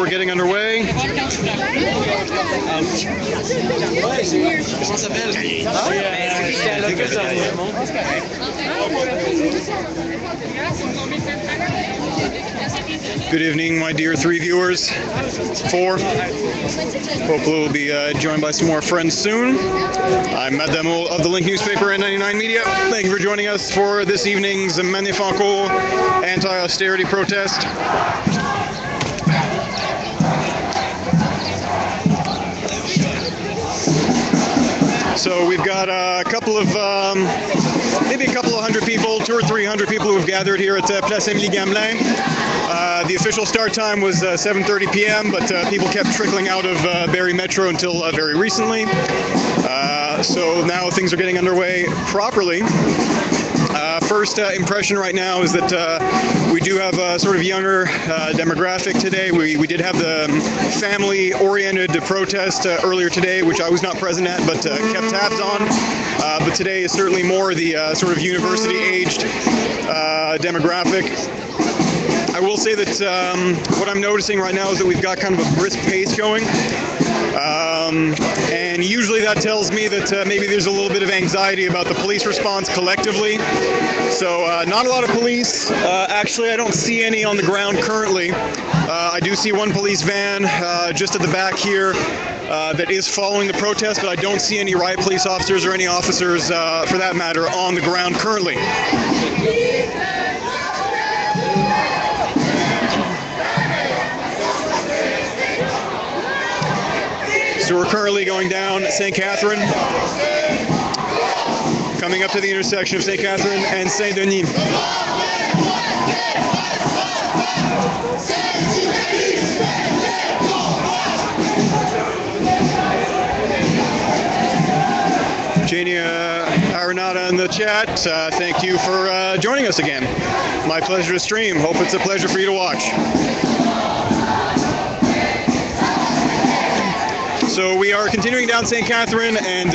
we're getting underway. Good evening, my dear 3 viewers. 4. Hopefully we'll be joined by some more friends soon. I'm Matt Demel of the Link newspaper and 99 Media. Thank you for joining us for this evening's Manifesto anti-austerity protest. So we've got a couple of, maybe a couple of hundred people, 200 or 300 people who have gathered here at Place Émilie Gamelin. The official start time was 7:30 p.m., but people kept trickling out of Barrie Metro until very recently. So now things are getting underway properly. First impression right now is that we do have a sort of younger demographic today. We did have the family-oriented protest earlier today, which I was not present at, but kept tabs on. But today is certainly more the sort of university-aged demographic. I will say that what I'm noticing right now is that we've got kind of a brisk pace going. And usually that tells me that maybe there's a little bit of anxiety about the police response collectively. So not a lot of police. Actually, I don't see any on the ground currently. I do see one police van just at the back here that is following the protest, but I don't see any riot police officers or any officers, for that matter, on the ground currently. So we're currently going down St. Catherine, coming up to the intersection of St. Catherine and Saint-Denis. Jania Arenada in the chat, thank you for joining us again. My pleasure to stream. Hope it's a pleasure for you to watch. So we are continuing down St. Catherine, and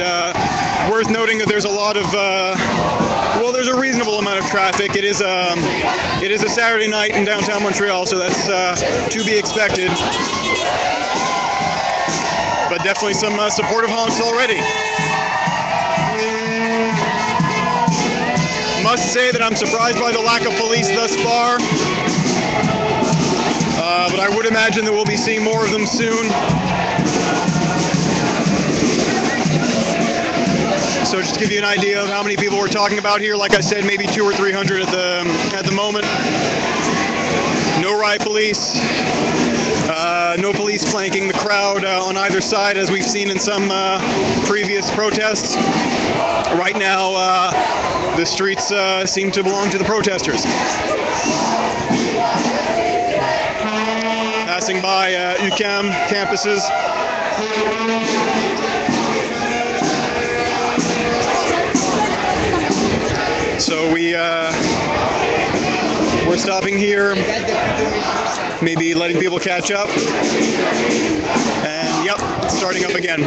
worth noting that there's a lot of, well, there's a reasonable amount of traffic. It is a Saturday night in downtown Montreal, so that's to be expected. But definitely some supportive honks already. Must say that I'm surprised by the lack of police thus far. But I would imagine that we'll be seeing more of them soon. So just to give you an idea of how many people we're talking about here, like I said, maybe 200 or 300 at the moment. No riot police, no police flanking the crowd on either side, as we've seen in some previous protests. Right now, the streets seem to belong to the protesters. Passing by UQAM campuses. So we're stopping here, maybe letting people catch up, and yep, starting up again.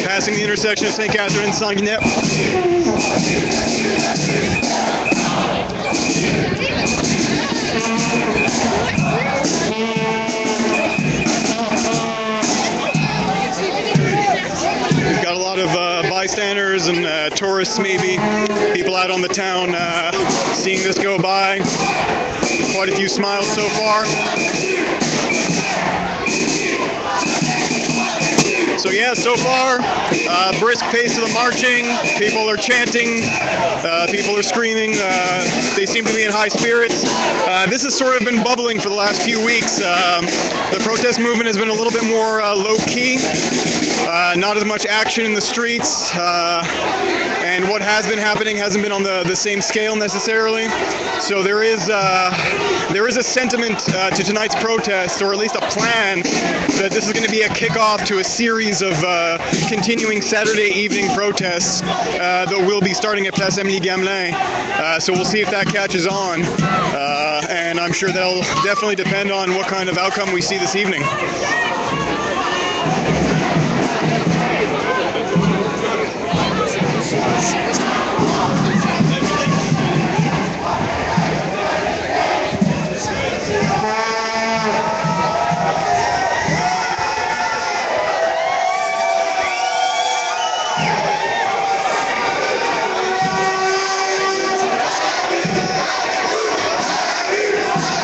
Passing the intersection of St. Catherine and Sanguinet. We've got a lot of bystanders and tourists, maybe, people out on the town seeing this go by. Quite a few smiles so far. So yeah, so far, brisk pace of the marching. People are chanting. People are screaming. They seem to be in high spirits. This has sort of been bubbling for the last few weeks. The protest movement has been a little bit more low-key. Not as much action in the streets. And what has been happening hasn't been on the same scale necessarily. So there is a sentiment to tonight's protest, or at least a plan, that this is going to be a kickoff to a series series of continuing Saturday evening protests that will be starting at Place Amélie Gamelin. So we'll see if that catches on, and I'm sure that'll definitely depend on what kind of outcome we see this evening.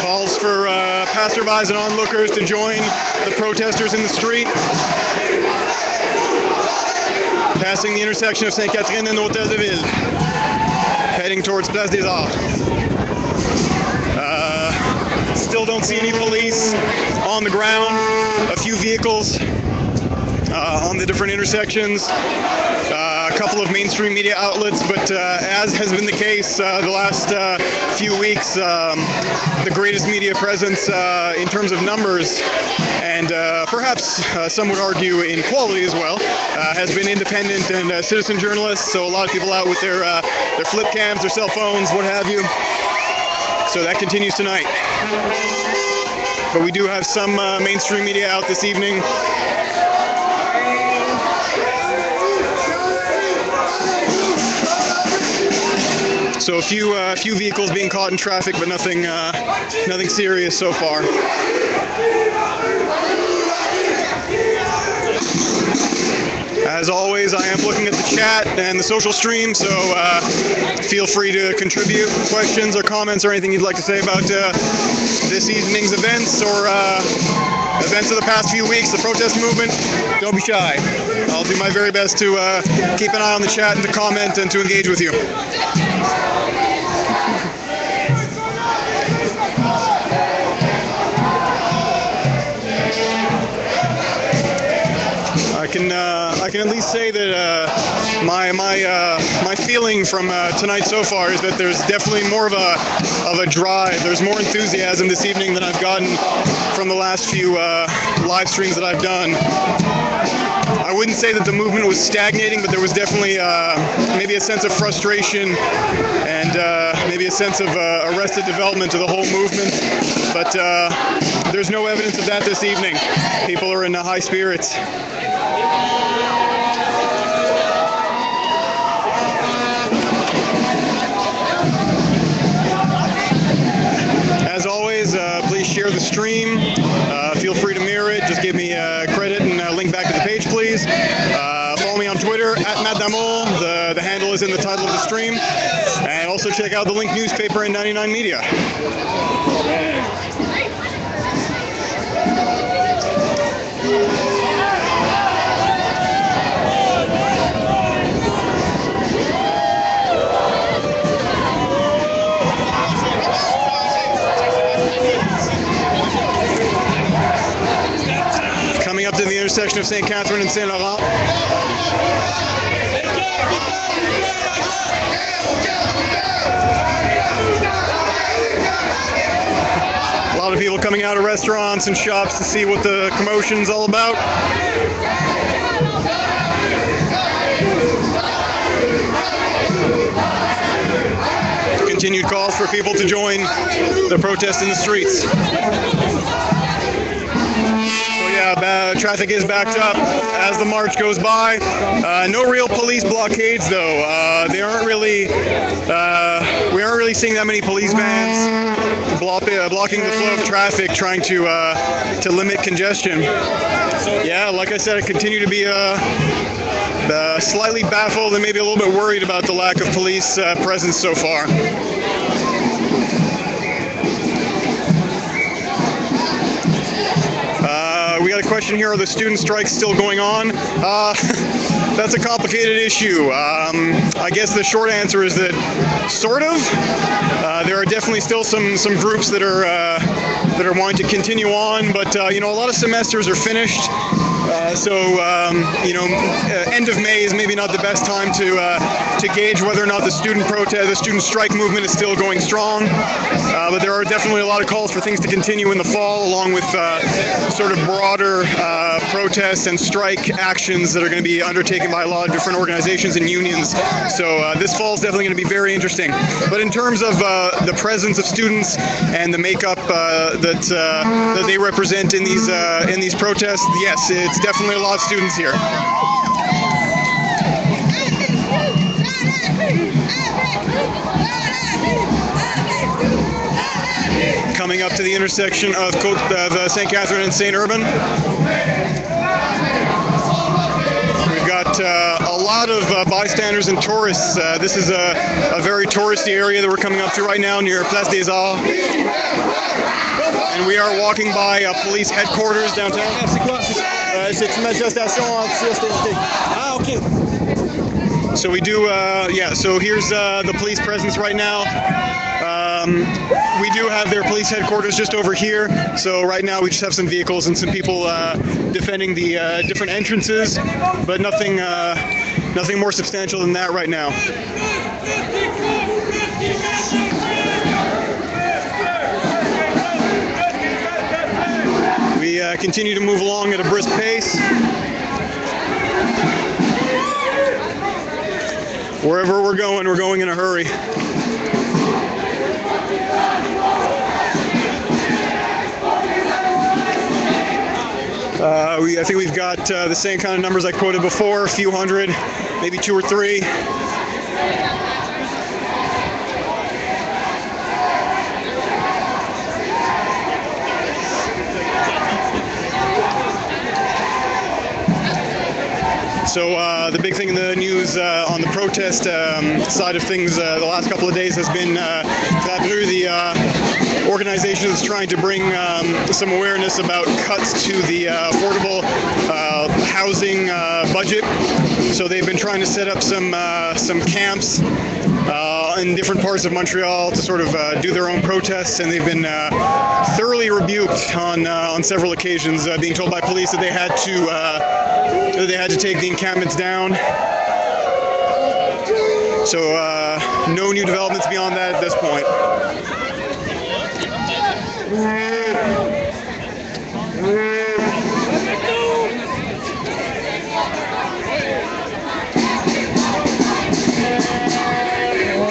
Calls for passerbys and onlookers to join the protesters in the street. Passing the intersection of Sainte-Catherine and Hôtel de Ville, heading towards Place des Arts. Still don't see any police on the ground. A few vehicles on the different intersections. A couple of mainstream media outlets, but as has been the case the last few weeks, the greatest media presence in terms of numbers, and perhaps some would argue in quality as well, has been independent and citizen journalists. So a lot of people out with their flip cams, their cell phones, what have you. So that continues tonight. But we do have some mainstream media out this evening. So a few vehicles being caught in traffic, but nothing serious so far. As always, I am looking at the chat and the social stream, so feel free to contribute questions or comments or anything you'd like to say about this evening's events or events of the past few weeks, the protest movement. Don't be shy. I'll do my very best to keep an eye on the chat and to comment and to engage with you. I can at least say that my feeling from tonight so far is that there's definitely more of a drive. There's more enthusiasm this evening than I've gotten from the last few live streams that I've done. I wouldn't say that the movement was stagnating, but there was definitely maybe a sense of frustration and maybe a sense of arrested development to the whole movement. But there's no evidence of that this evening. People are in high spirits. As always, please share the stream. Feel free to mirror it. Just give me credit and a link back to the page, please. Follow me on Twitter, @MattDamour. The handle is in the title of the stream. And also check out the Link newspaper and 99 Media. Coming up to the intersection of St. Catherine and Saint Laurent. A lot of people coming out of restaurants and shops to see what the commotion's all about. Continued calls for people to join the protest in the streets. Traffic is backed up as the march goes by. No real police blockades, though. We aren't really seeing that many police vans blocking the flow of traffic, trying to limit congestion. Yeah, like I said, I continue to be slightly baffled and maybe a little bit worried about the lack of police presence so far. We got a question here, are the student strikes still going on? That's a complicated issue. I guess the short answer is that sort of. There are definitely still some groups that are wanting to continue on, but you know, a lot of semesters are finished. End of May is maybe not the best time to gauge whether or not the student strike movement is still going strong. But there are definitely a lot of calls for things to continue in the fall, along with sort of broader protests and strike actions that are going to be undertaken by a lot of different organizations and unions. So this fall is definitely going to be very interesting. But in terms of the presence of students and the makeup that they represent in these protests, yes, it's definitely a lot of students here. Coming up to the intersection of St. Catherine and St. Urbain. We've got a lot of bystanders and tourists. This is a very touristy area that we're coming up to right now near Place des Arts. And we are walking by police headquarters downtown. C'est une manifestation anti-austérité. Ah, okay. So we do, so here's the police presence right now. We do have their police headquarters just over here. So right now we just have some vehicles and some people defending the different entrances, but nothing more substantial than that right now. We continue to move along at a brisk pace. Wherever we're going in a hurry. I think we've got the same kind of numbers I quoted before, a few hundred, maybe 2 or 3. So the big thing in the news on the protest side of things the last couple of days has been Trabru, the organization that's trying to bring some awareness about cuts to the affordable housing budget. So they've been trying to set up some camps in different parts of Montreal to sort of do their own protests, and they've been thoroughly rebuked on several occasions, being told by police that they had to take the encampments down. So no new developments beyond that at this point.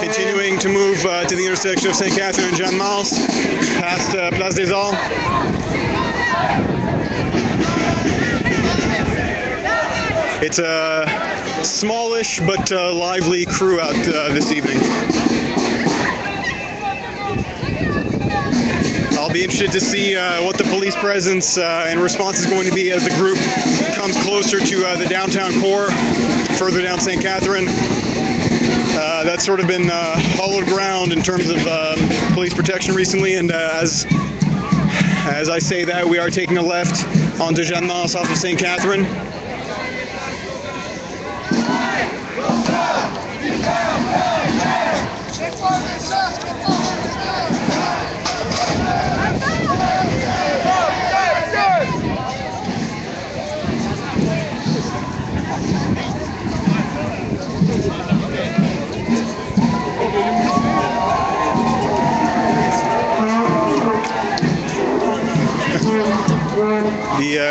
Continuing to move to the intersection of St. Catherine and Jeanne Mance, past Place des Arts. It's a smallish but lively crew out this evening. I'll be interested to see what the police presence and response is going to be as the group comes closer to the downtown core, further down St. Catherine. That's sort of been hollowed ground in terms of police protection recently, and as I say that, we are taking a left onto Jeanne Mance off of St. Catherine.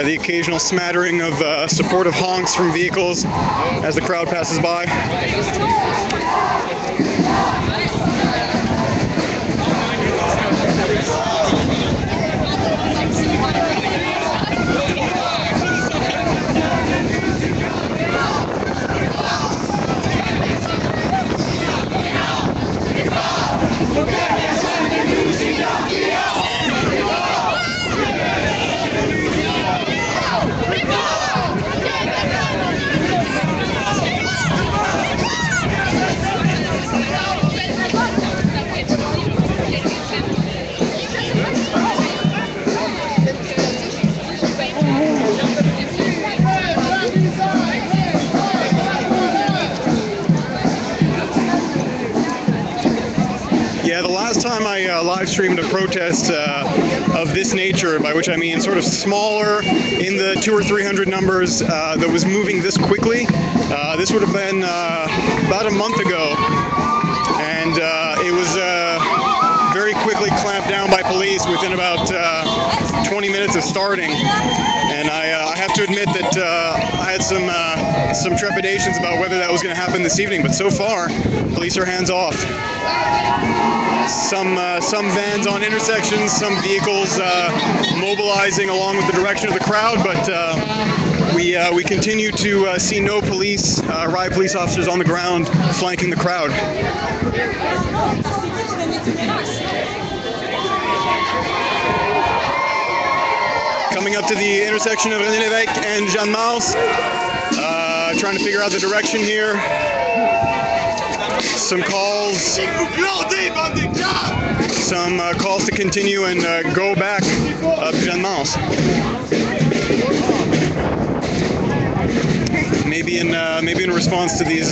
The occasional smattering of supportive honks from vehicles as the crowd passes by. live streamed a protest of this nature, by which I mean sort of smaller in the 200 or 300 numbers that was moving this quickly. This would have been about a month ago, and it was very quickly clamped down by police within about 20 minutes of starting. And I have to admit that I had some trepidations about whether that was going to happen this evening, but so far, police are hands off. Some vans on intersections, some vehicles mobilizing along with the direction of the crowd, but we continue to see no police, riot police officers on the ground flanking the crowd. Coming up to the intersection of René Lévesque and Jeanne Mance, trying to figure out the direction here. Some calls to continue and go back up Jeanne Mance. Maybe in response to these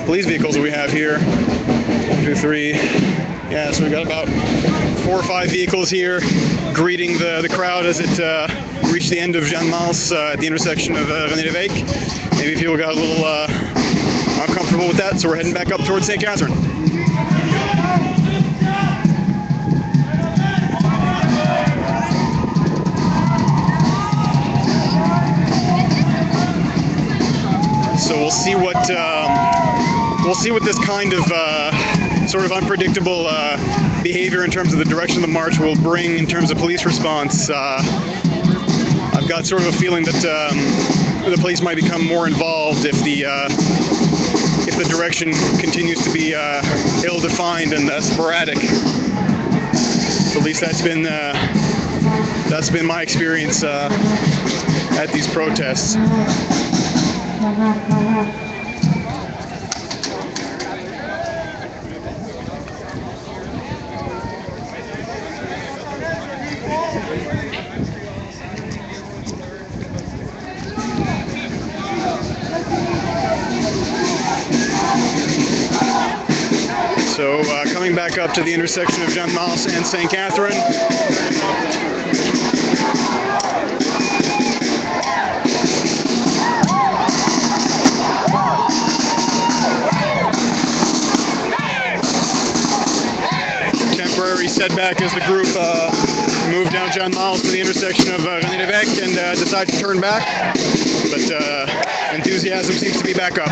police vehicles that we have here. 1, 2, 3. Yeah, so we've got about 4 or 5 vehicles here greeting the crowd as it reached the end of Jeanne Mance at the intersection of René Lévesque. Maybe people got a little uncomfortable with that, so we're heading back up towards St. Catherine. So we'll see what this kind of sort of unpredictable behavior in terms of the direction of the march will bring in terms of police response. I've got sort of a feeling that the police might become more involved if the direction continues to be ill-defined and sporadic. So at least that's been my experience at these protests. So coming back up to the intersection of Jeanne Mance and St. Catherine. Temporary setback as the group moved down Jeanne Mance to the intersection of René Lévesque and decided to turn back, but enthusiasm seems to be back up.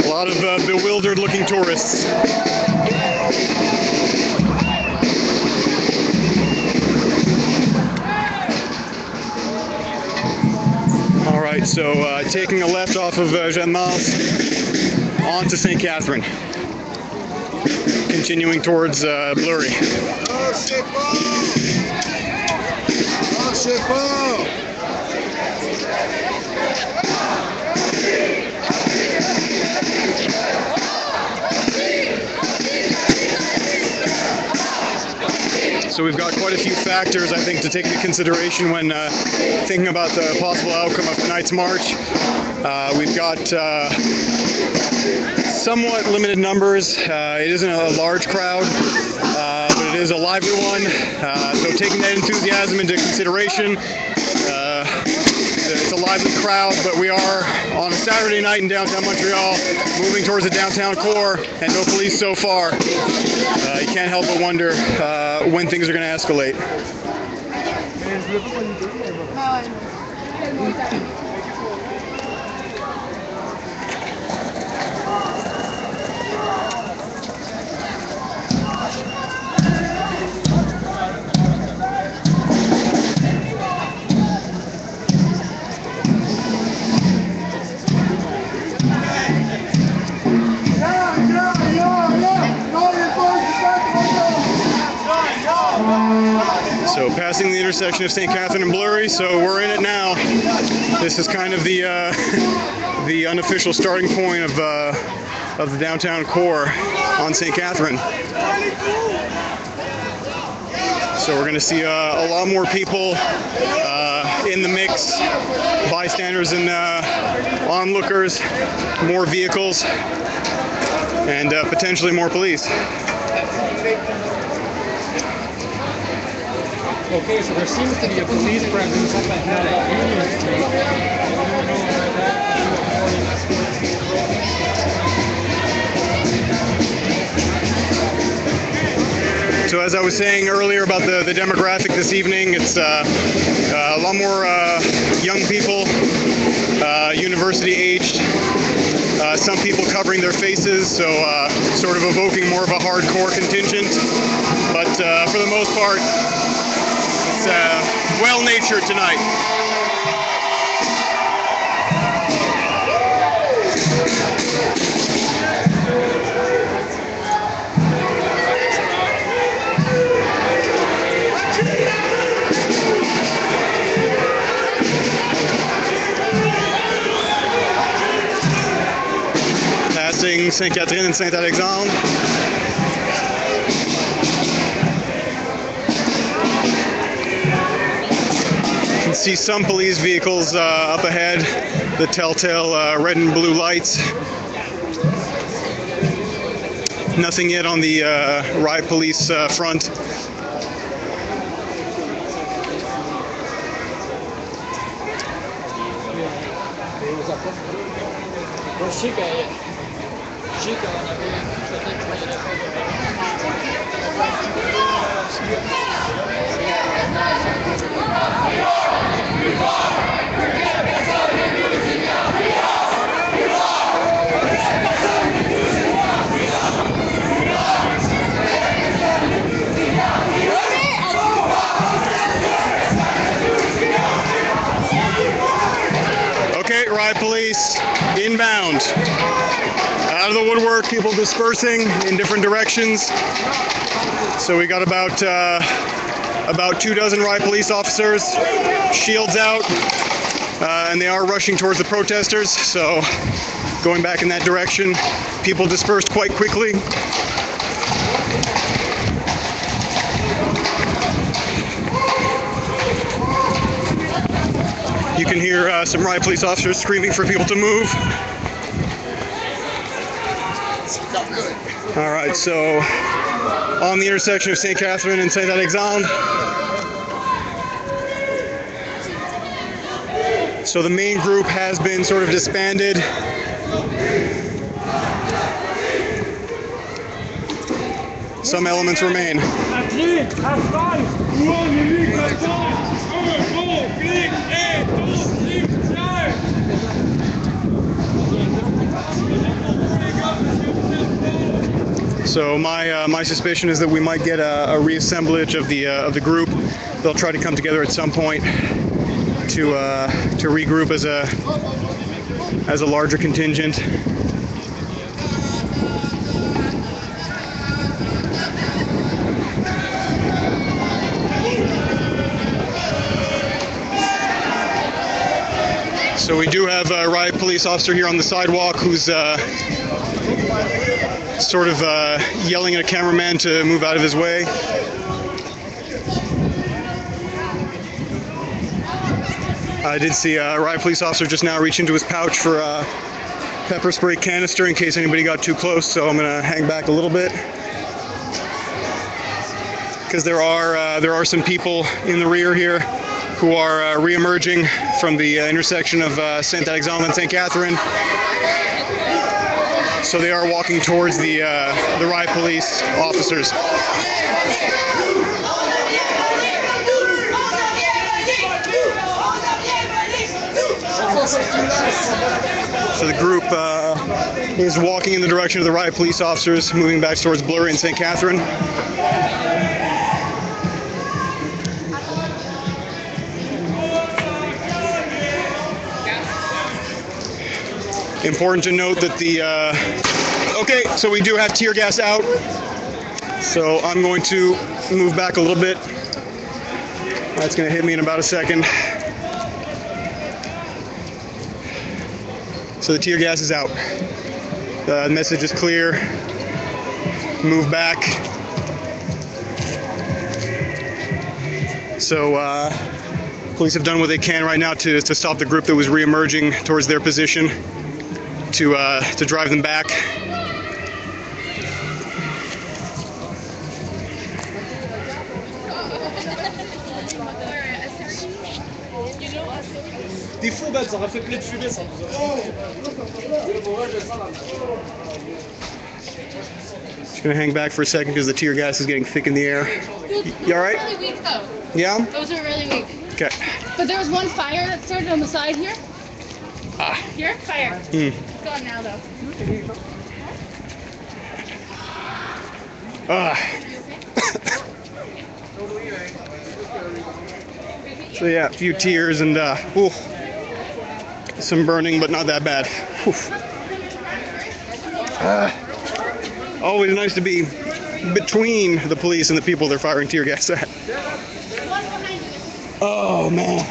A lot of bewildered-looking tourists. All right, so taking a left off of Jeanne Mance onto St. Catherine, continuing towards Bleury. So we've got quite a few factors, I think, to take into consideration when thinking about the possible outcome of tonight's march. We've got somewhat limited numbers. It isn't a large crowd, but it is a lively one. So taking that enthusiasm into consideration, it's a lively crowd, but we are on a Saturday night in downtown Montreal, moving towards the downtown core, and no police so far. You can't help but wonder when things are going to escalate. So passing the intersection of St. Catherine and Bleury, so we're in it now. This is kind of the the unofficial starting point of the downtown core on St. Catherine. So we're going to see a lot more people in the mix. Bystanders and onlookers, more vehicles, and potentially more police. Okay, so there seems to be a police presence up ahead of Union Street. So as I was saying earlier about the demographic this evening, it's a lot more young people, university-aged, some people covering their faces, so sort of evoking more of a hardcore contingent. But for the most part, it's well-natured tonight. Passing Sainte-Catherine and Saint-Alexandre. You can see some police vehicles up ahead, the telltale red and blue lights. Nothing yet on the riot police front. Okay, riot police inbound. Out of the woodwork, people dispersing in different directions. So we got about 24 riot police officers, shields out, and they are rushing towards the protesters. So going back in that direction, people dispersed quite quickly. You can hear some riot police officers screaming for people to move. All right, so on the intersection of St. Catherine and St. Alexandre. So the main group has been sort of disbanded. Some elements remain. So my suspicion is that we might get a reassemblage of the group. They'll try to come together at some point to regroup as a larger contingent. So we do have a riot police officer here on the sidewalk who's sort of yelling at a cameraman to move out of his way. I did see a riot police officer just now reach into his pouch for a pepper spray canister in case anybody got too close, so I'm gonna hang back a little bit. Because there are some people in the rear here who are re-emerging from the intersection of St. Alexandre and St. Catherine. So they are walking towards the riot police officers. So the group is walking in the direction of the riot police officers, moving back towards Bleury and St. Catherine. Important to note that okay, so we do have tear gas out. So I'm going to move back a little bit. That's going to hit me in about a second. So the tear gas is out. The message is clear. Move back. So Police have done what they can right now to stop the group that was re-emerging towards their position, to drive them back. Des fous, ben, ça aurait fait plein de fumée, ça nous aurait. Just gonna hang back for a second because the tear gas is getting thick in the air. You all right? Really weak though. Yeah? Those are really weak. Okay. But there was one fire that started on the side here. Ah. Here? Fire. Hmm. It's gone now though. So yeah, a few tears and ooh, some burning, but not that bad. Always nice to be between the police and the people they're firing tear gas at. Oh man.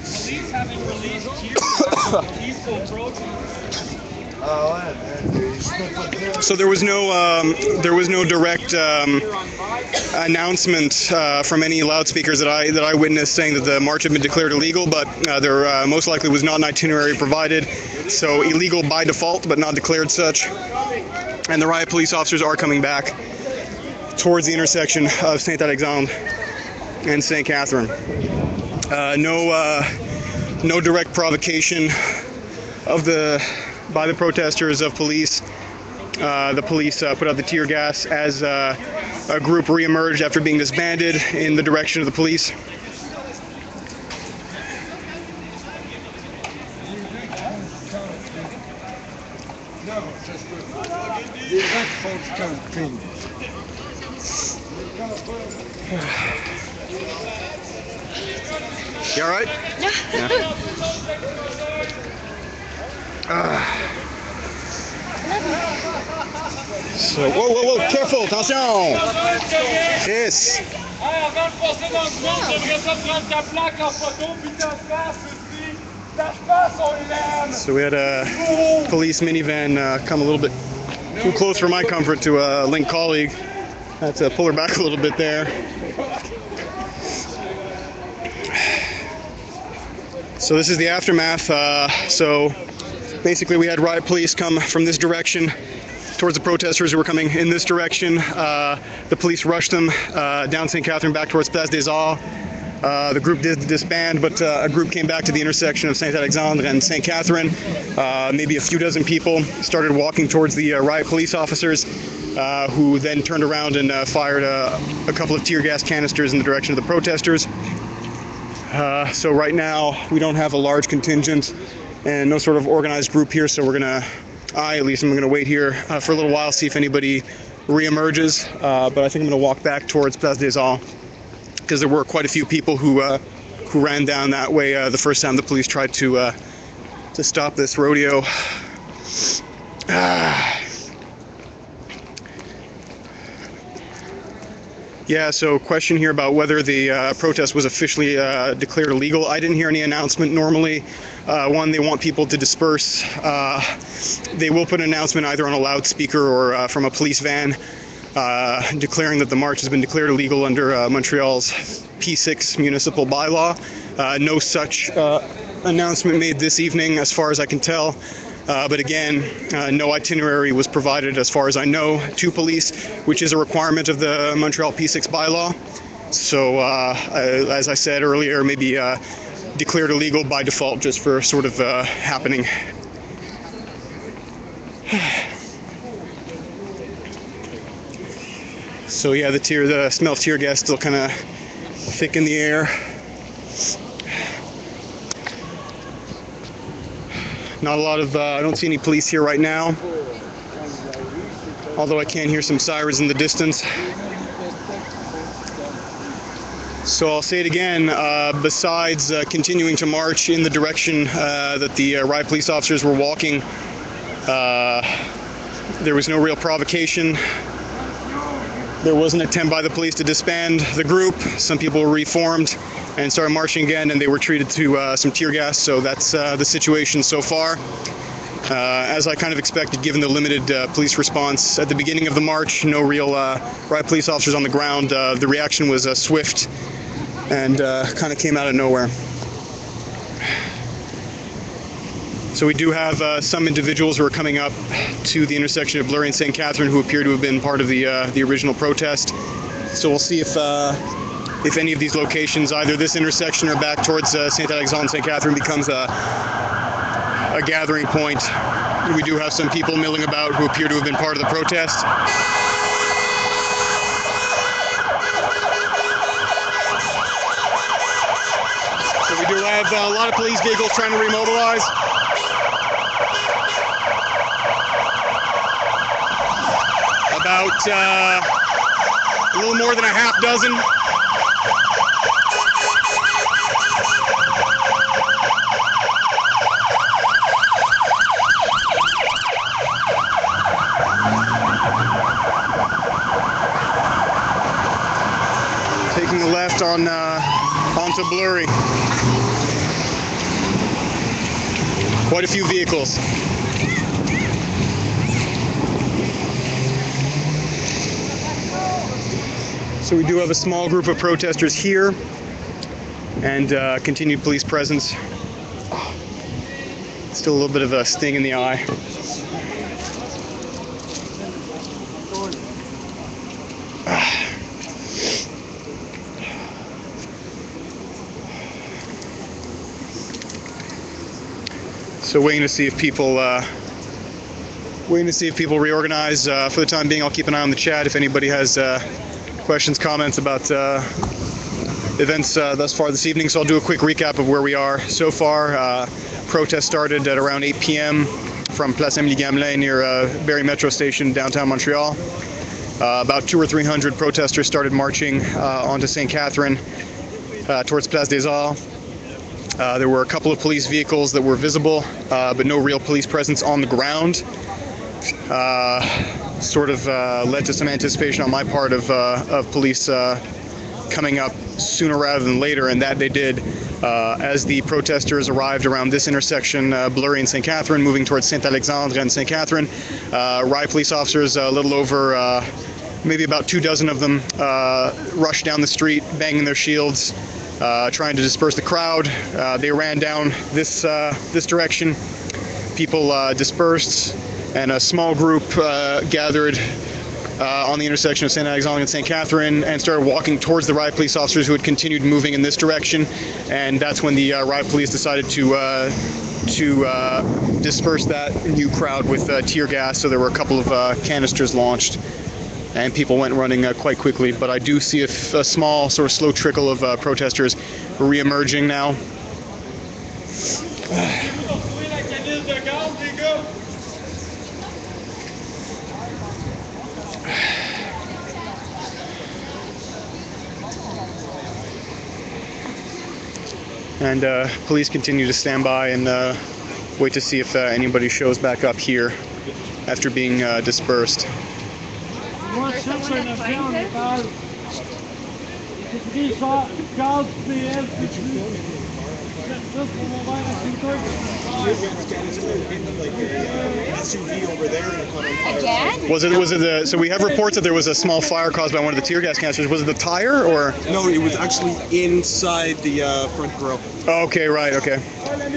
Police haven't released tear gas for peaceful protest. So there was no direct announcement from any loudspeakers that I witnessed saying that the march had been declared illegal, but there most likely was not an itinerary provided, so illegal by default, but not declared such. And the riot police officers are coming back towards the intersection of Saint Alexandre and Saint Catherine. No direct provocation by the protesters of police. The police put out the tear gas as a group re-emerged after being disbanded in the direction of the police. You all right? Yeah. So, whoa, careful, attention! Yes. Avant de passer dans le groupe, j'aimerais ça prendre ta plaque en photo, puis ta face aussi. Ta face, on l'aime! So we had a police minivan come a little bit too close for my comfort to a Link colleague. Had to pull her back a little bit there. So this is the aftermath. So basically we had riot police come from this direction towards the protesters who were coming in this direction. The police rushed them down St. Catherine back towards Place des Arts. The group did disband, but a group came back to the intersection of Saint Alexandre and Saint Catherine. Maybe a few dozen people started walking towards the riot police officers, who then turned around and fired a couple of tear gas canisters in the direction of the protesters. So right now we don't have a large contingent and no sort of organized group here, so at least I'm gonna wait here for a little while, see if anybody re-emerges, but I think I'm gonna walk back towards Place des Arts, because there were quite a few people who ran down that way the first time the police tried to stop this rodeo. Yeah, so question here about whether the protest was officially declared illegal. I didn't hear any announcement. Normally, one, they want people to disperse. They will put an announcement either on a loudspeaker or from a police van declaring that the march has been declared illegal under Montreal's P6 municipal bylaw. No such announcement made this evening as far as I can tell. But again, no itinerary was provided as far as I know to police, which is a requirement of the Montreal P6 bylaw. So as I said earlier, maybe declared illegal by default just for sort of happening. So yeah, the smell of tear gas still kind of thick in the air. Not a lot of, I don't see any police here right now, although I can hear some sirens in the distance. So I'll say it again, besides continuing to march in the direction that the riot police officers were walking, there was no real provocation. There was an attempt by the police to disband the group. Some people were reformed and started marching again, and they were treated to some tear gas. So that's the situation so far. As I kind of expected, given the limited police response at the beginning of the march, no real riot police officers on the ground. The reaction was swift and kind of came out of nowhere. So we do have some individuals who are coming up to the intersection of Bleury and St. Catherine who appear to have been part of the original protest. So we'll see if any of these locations, either this intersection or back towards St. Alexandre, St. Catherine, becomes a gathering point. We do have some people milling about who appear to have been part of the protest. So we do have a lot of police vehicles trying to remobilize. About a little more than a half dozen. Taking the left on onto Bleury. Quite a few vehicles. So we do have a small group of protesters here, and continued police presence. Still a little bit of a sting in the eye. So waiting to see if people reorganize. For the time being, I'll keep an eye on the chat if anybody has questions, comments about events thus far this evening. So I'll do a quick recap of where we are so far. Protest started at around 8 p.m. from Place Émilie Gamelin near Barrie Metro Station, downtown Montreal. About 200 or 300 protesters started marching onto St. Catherine towards Place des Arts. There were a couple of police vehicles that were visible, but no real police presence on the ground. Sort of led to some anticipation on my part of police coming up sooner rather than later, and that they did as the protesters arrived around this intersection, Bleury and St. Catherine, moving towards St. Alexandre and St. Catherine. Riot police officers, a little over maybe about 24 of them, rushed down the street, banging their shields, trying to disperse the crowd. They ran down this direction. People dispersed, and a small group gathered on the intersection of St. Alexandre and St. Catherine and started walking towards the riot police officers who had continued moving in this direction. And that's when the riot police decided to disperse that new crowd with tear gas. So there were a couple of canisters launched, and people went running quite quickly. But I do see a small, sort of slow trickle of protesters re-emerging now. And police continue to stand by and wait to see if anybody shows back up here after being dispersed. Moi, je cherche un objet en métal. C'est écrit genre gaz PL, c'est plus. Ça, pour mon verre à scooter. Again? Was it so we have reports that there was a small fire caused by one of the tear gas canisters. Was it the tire or? No, it was actually inside the front grill. Oh, okay, right, okay. And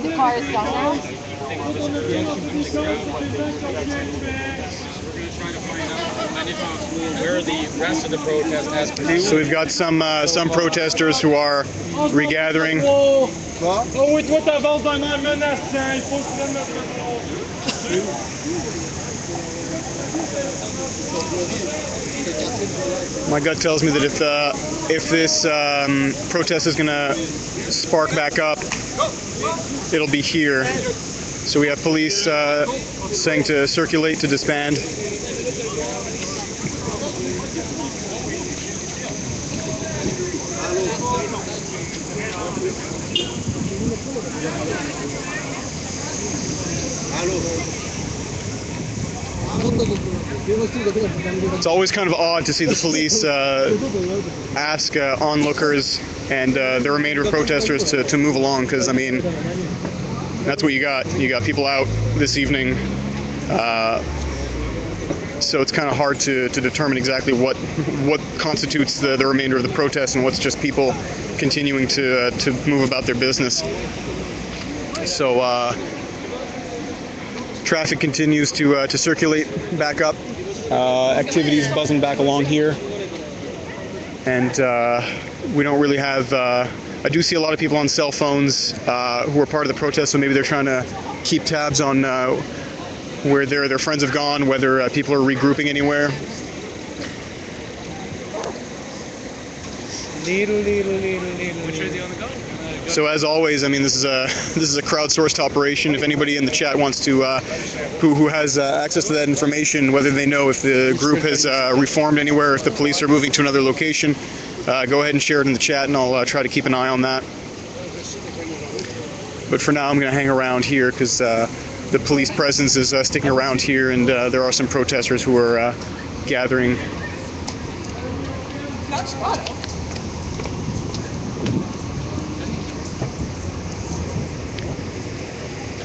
the car is gone now? Where the rest of the protest has been. So we've got some protesters who are regathering. Oh oui, toi t'avances dans un menaçant, il faut que tu prennes notre contrôle. My gut tells me that if this protest is going to spark back up, it'll be here. So we have police saying to circulate, to disband. It's always kind of odd to see the police ask onlookers and the remainder of protesters to move along, because I mean, that's what you got. You got people out this evening So it's kind of hard to determine exactly what constitutes the remainder of the protest and what's just people continuing to move about their business. So traffic continues to circulate back up. Activities buzzing back along here, and we don't really have. I do see a lot of people on cell phones who are part of the protest, so maybe they're trying to keep tabs on where their friends have gone, whether people are regrouping anywhere. Which are they on the go? So as always, I mean, this is a crowdsourced operation. If anybody in the chat wants to, who has access to that information, whether they know if the group has reformed anywhere, if the police are moving to another location, go ahead and share it in the chat, and I'll try to keep an eye on that. But for now, I'm going to hang around here because the police presence is sticking around here, and there are some protesters who are gathering.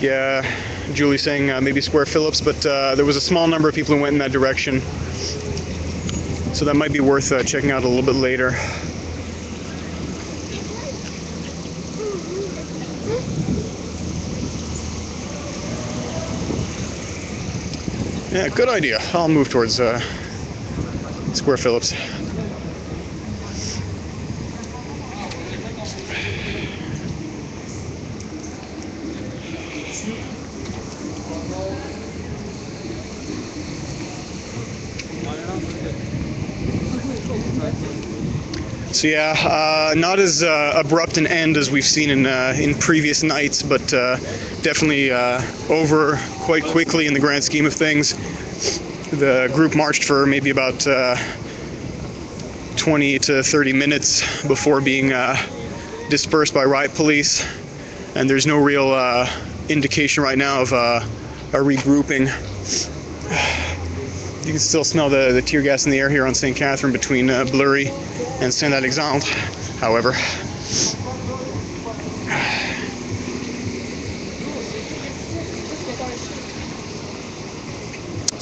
Yeah, Julie's saying maybe Square Phillips, but there was a small number of people who went in that direction. So that might be worth checking out a little bit later. Yeah, good idea. I'll move towards Square Phillips. So yeah, not as abrupt an end as we've seen in previous nights, but definitely over quite quickly in the grand scheme of things. The group marched for maybe about 20 to 30 minutes before being dispersed by riot police, and there's no real indication right now of a regrouping. You can still smell the tear gas in the air here on St. Catherine between Bleury and Saint-Alexandre, however.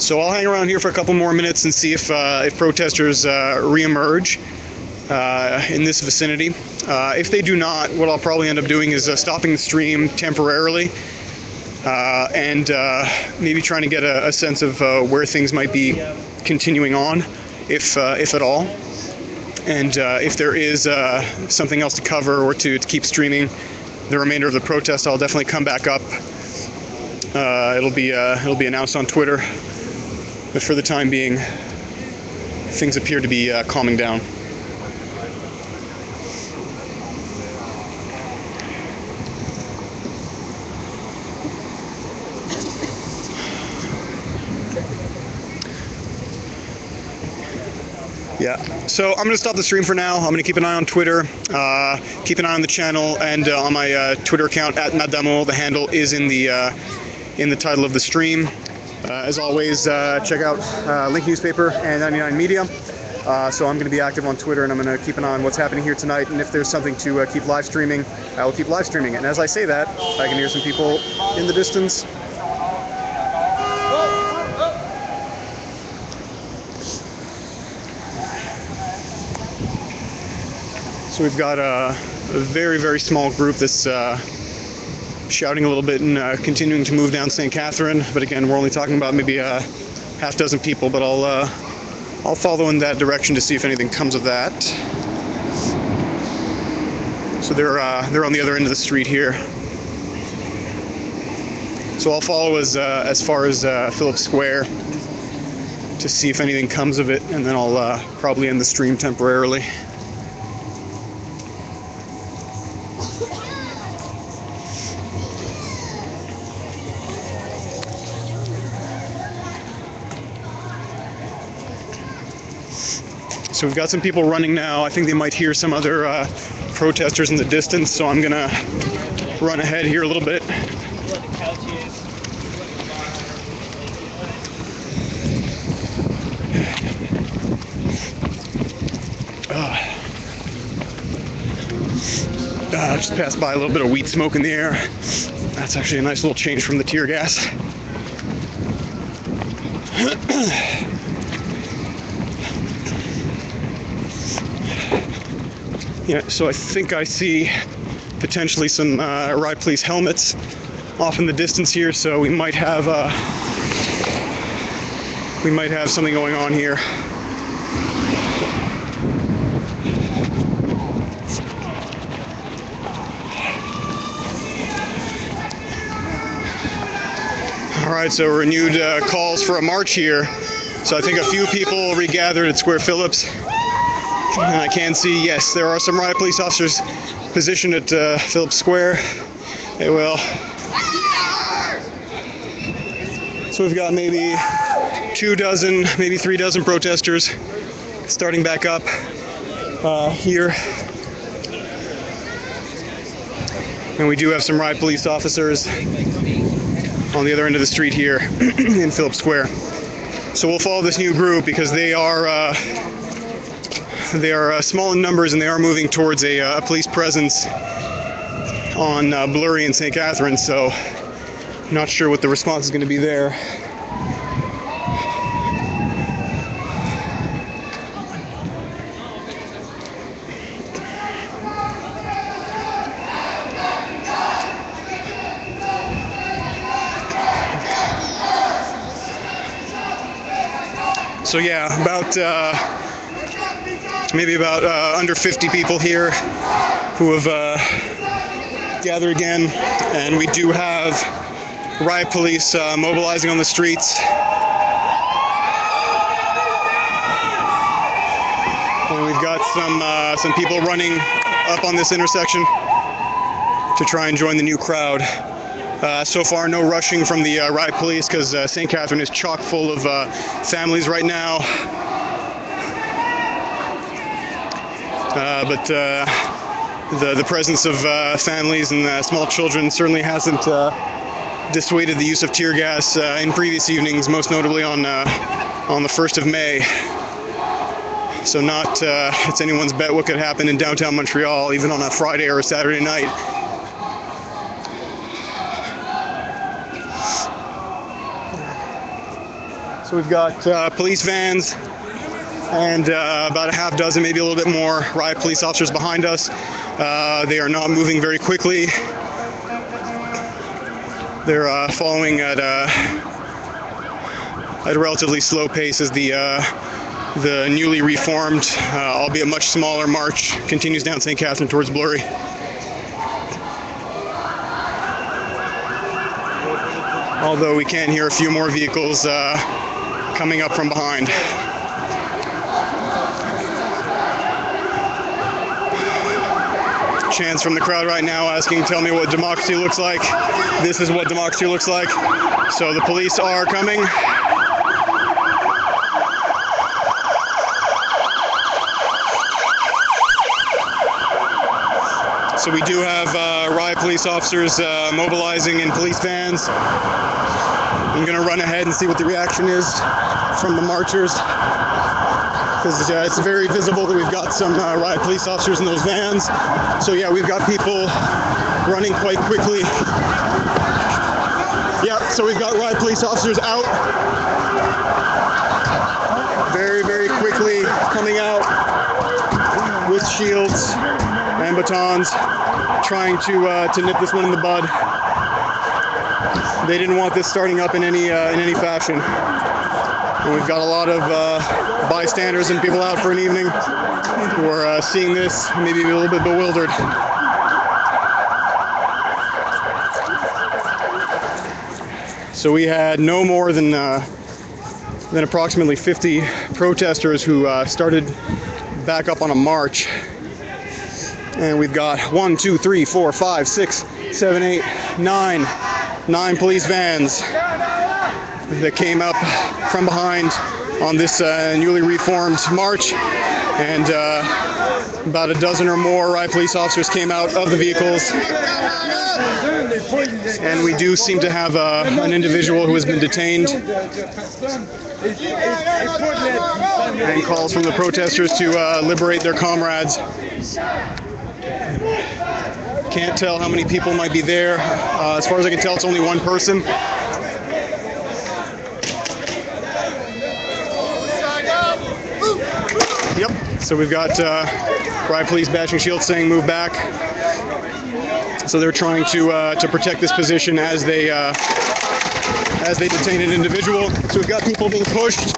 So I'll hang around here for a couple more minutes and see if protesters reemerge in this vicinity. If they do not, what I'll probably end up doing is stopping the stream temporarily. And maybe trying to get a sense of where things might be continuing on, if at all. And if there is something else to cover or to keep streaming the remainder of the protest, I'll definitely come back up. It'll be announced on Twitter. But for the time being, things appear to be calming down. Yeah, so I'm going to stop the stream for now. I'm going to keep an eye on Twitter, keep an eye on the channel, and on my Twitter account @Madamo. The handle is in the title of the stream. As always, check out Link Newspaper and 99 Media. So I'm going to be active on Twitter, and I'm going to keep an eye on what's happening here tonight. And if there's something to keep live streaming, I will keep live streaming it. And as I say that, I can hear some people in the distance. So we've got a very, very small group that's shouting a little bit and continuing to move down St. Catherine. But again, we're only talking about maybe half dozen people, but I'll follow in that direction to see if anything comes of that. So they're on the other end of the street here. So I'll follow as far as Phillips Square to see if anything comes of it, and then I'll probably end the stream temporarily. So we've got some people running now. I think they might hear some other protesters in the distance, so I'm gonna run ahead here a little bit. Just passed by a little bit of weed smoke in the air. That's actually a nice little change from the tear gas. Yeah, so I think I see potentially some riot police helmets off in the distance here, so we might have something going on here. All right, so renewed calls for a march here. So I think a few people regathered at Square Phillips. And I can see, yes, there are some riot police officers positioned at Phillips Square. They will. So we've got maybe 2 dozen, maybe 3 dozen protesters starting back up here. And we do have some riot police officers on the other end of the street here in Phillips Square. So we'll follow this new group because they are small in numbers and they are moving towards a police presence on Blurry and St. Catharines. So not sure what the response is going to be there. So yeah, maybe about under 50 people here who have gathered again, and we do have riot police mobilizing on the streets. And we've got some people running up on this intersection to try and join the new crowd. So far, no rushing from the riot police because St. Catharines is chock full of families right now. But the presence of families and small children certainly hasn't dissuaded the use of tear gas in previous evenings, most notably on the 1st of May. So it's anyone's bet what could happen in downtown Montreal, even on a Friday or a Saturday night. So we've got police vans and about a half dozen, maybe a little bit more, riot police officers behind us. They are not moving very quickly. They're following at a relatively slow pace as the newly reformed, albeit much smaller, march continues down St. Catharines towards Blurry. Although we can hear a few more vehicles coming up from behind. Chants from the crowd right now asking, tell me what democracy looks like. This is what democracy looks like. So the police are coming. So we do have riot police officers mobilizing in police vans. I'm going to run ahead and see what the reaction is from the marchers, because it's very visible that we've got some riot police officers in those vans. So yeah, we've got people running quite quickly. Yeah, so we've got riot police officers out very, very quickly, coming out with shields and batons, trying to nip this one in the bud. They didn't want this starting up in any fashion. And we've got a lot of bystanders and people out for an evening who are seeing this, maybe a little bit bewildered. So we had no more than approximately 50 protesters who started back up on a march. And we've got 1, 2, 3, 4, 5, 6, 7, 8, 9 police vans that came up from behind on this newly reformed march, and about a dozen or more riot police officers came out of the vehicles. And we do seem to have an individual who has been detained, and calls from the protesters to liberate their comrades. Can't tell how many people might be there. As far as I can tell, it's only one person. Yep. So we've got riot police bashing shields saying move back. So they're trying to protect this position as they detain an individual. So we've got people being pushed.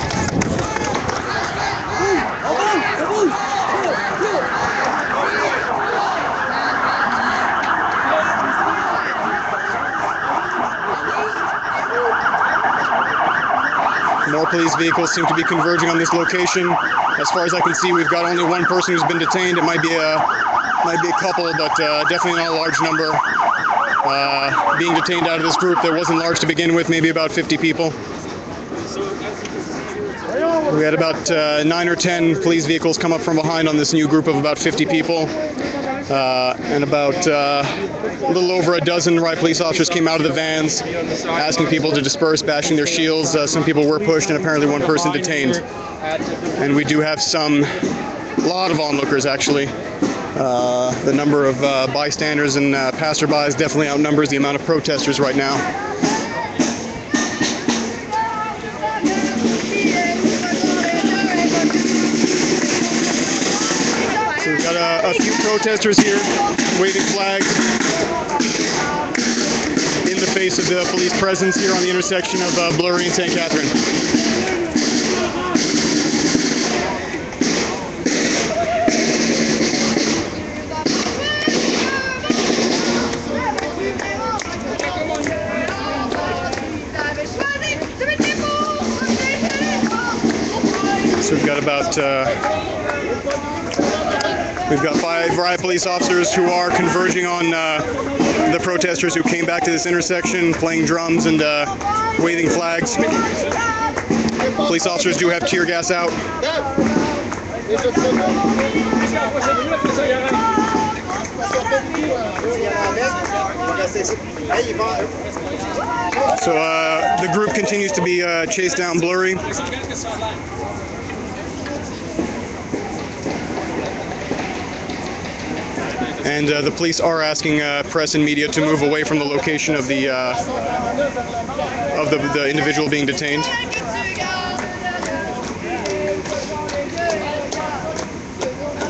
More police vehicles seem to be converging on this location. As far as I can see, we've got only one person who's been detained. It might be a couple, but definitely not a large number being detained out of this group that wasn't large to begin with, maybe about 50 people. We had about 9 or 10 police vehicles come up from behind on this new group of about 50 people. And about a little over a dozen riot police officers came out of the vans asking people to disperse, bashing their shields. Some people were pushed and apparently one person detained. And we do have a lot of onlookers actually. The number of bystanders and passerbys definitely outnumbers the amount of protesters right now. So we've got a few protesters here waving flags in the face of the police presence here on the intersection of Bleury and St. Catherine. So we've got 5 riot police officers who are converging on the protesters who came back to this intersection, playing drums and waving flags. Police officers do have tear gas out. So the group continues to be chased down Bleury. And the police are asking press and media to move away from the location of the individual being detained.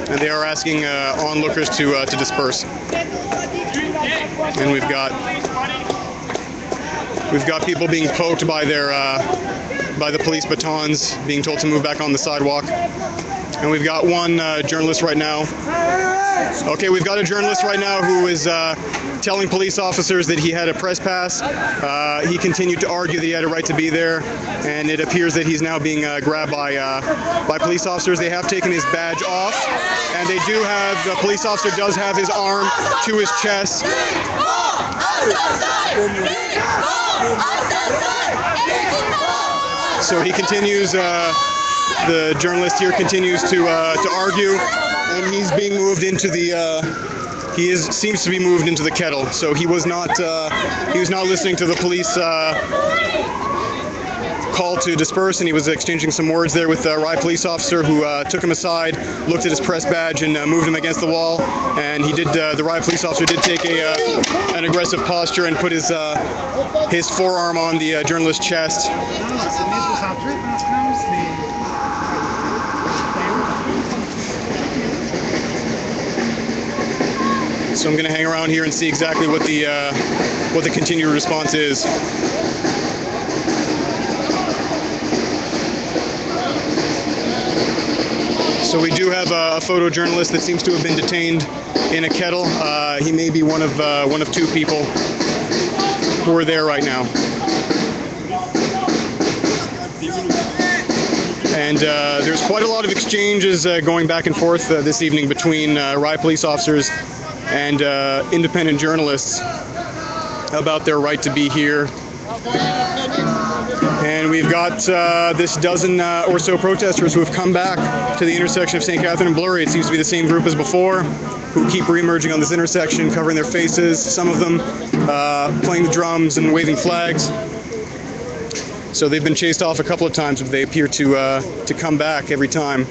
And they are asking onlookers to disperse. And we've got people being poked by the police batons, being told to move back on the sidewalk. And we've got one journalist right now. Okay, we've got a journalist right now who is telling police officers that he had a press pass. He continued to argue that he had a right to be there, and it appears that he's now being grabbed by police officers. They have taken his badge off, and they do have, the police officer does have his arm to his chest. So he continues, the journalist here continues to argue, and he's being moved into the, seems to be moved into the kettle. So he was not listening to the police call to disperse, and he was exchanging some words there with a riot police officer who took him aside, looked at his press badge, and moved him against the wall. And he did. The riot police officer did take an aggressive posture and put his forearm on the journalist's chest. So I'm going to hang around here and see exactly what the continued response is. So we do have a photojournalist that seems to have been detained in a kettle. He may be one of 2 people who are there right now. And there's quite a lot of exchanges going back and forth this evening between riot police officers and independent journalists about their right to be here. And we've got this dozen or so protesters who have come back to the intersection of St. Catherine and Bleury. It seems to be the same group as before, who keep re-emerging on this intersection, covering their faces, some of them playing the drums and waving flags. So they've been chased off a couple of times, but they appear to come back every time.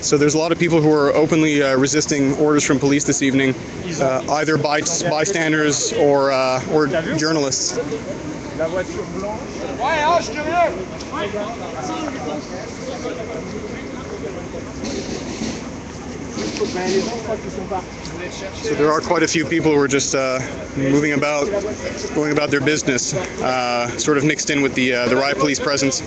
So there's a lot of people who are openly resisting orders from police this evening, either bystanders or journalists. La voiture blanche. Ouais, ah, je suis curieux. Ben, les gens, je crois qu'ils sont partis. So there are quite a few people who are just moving about, going about their business, sort of mixed in with the riot police presence.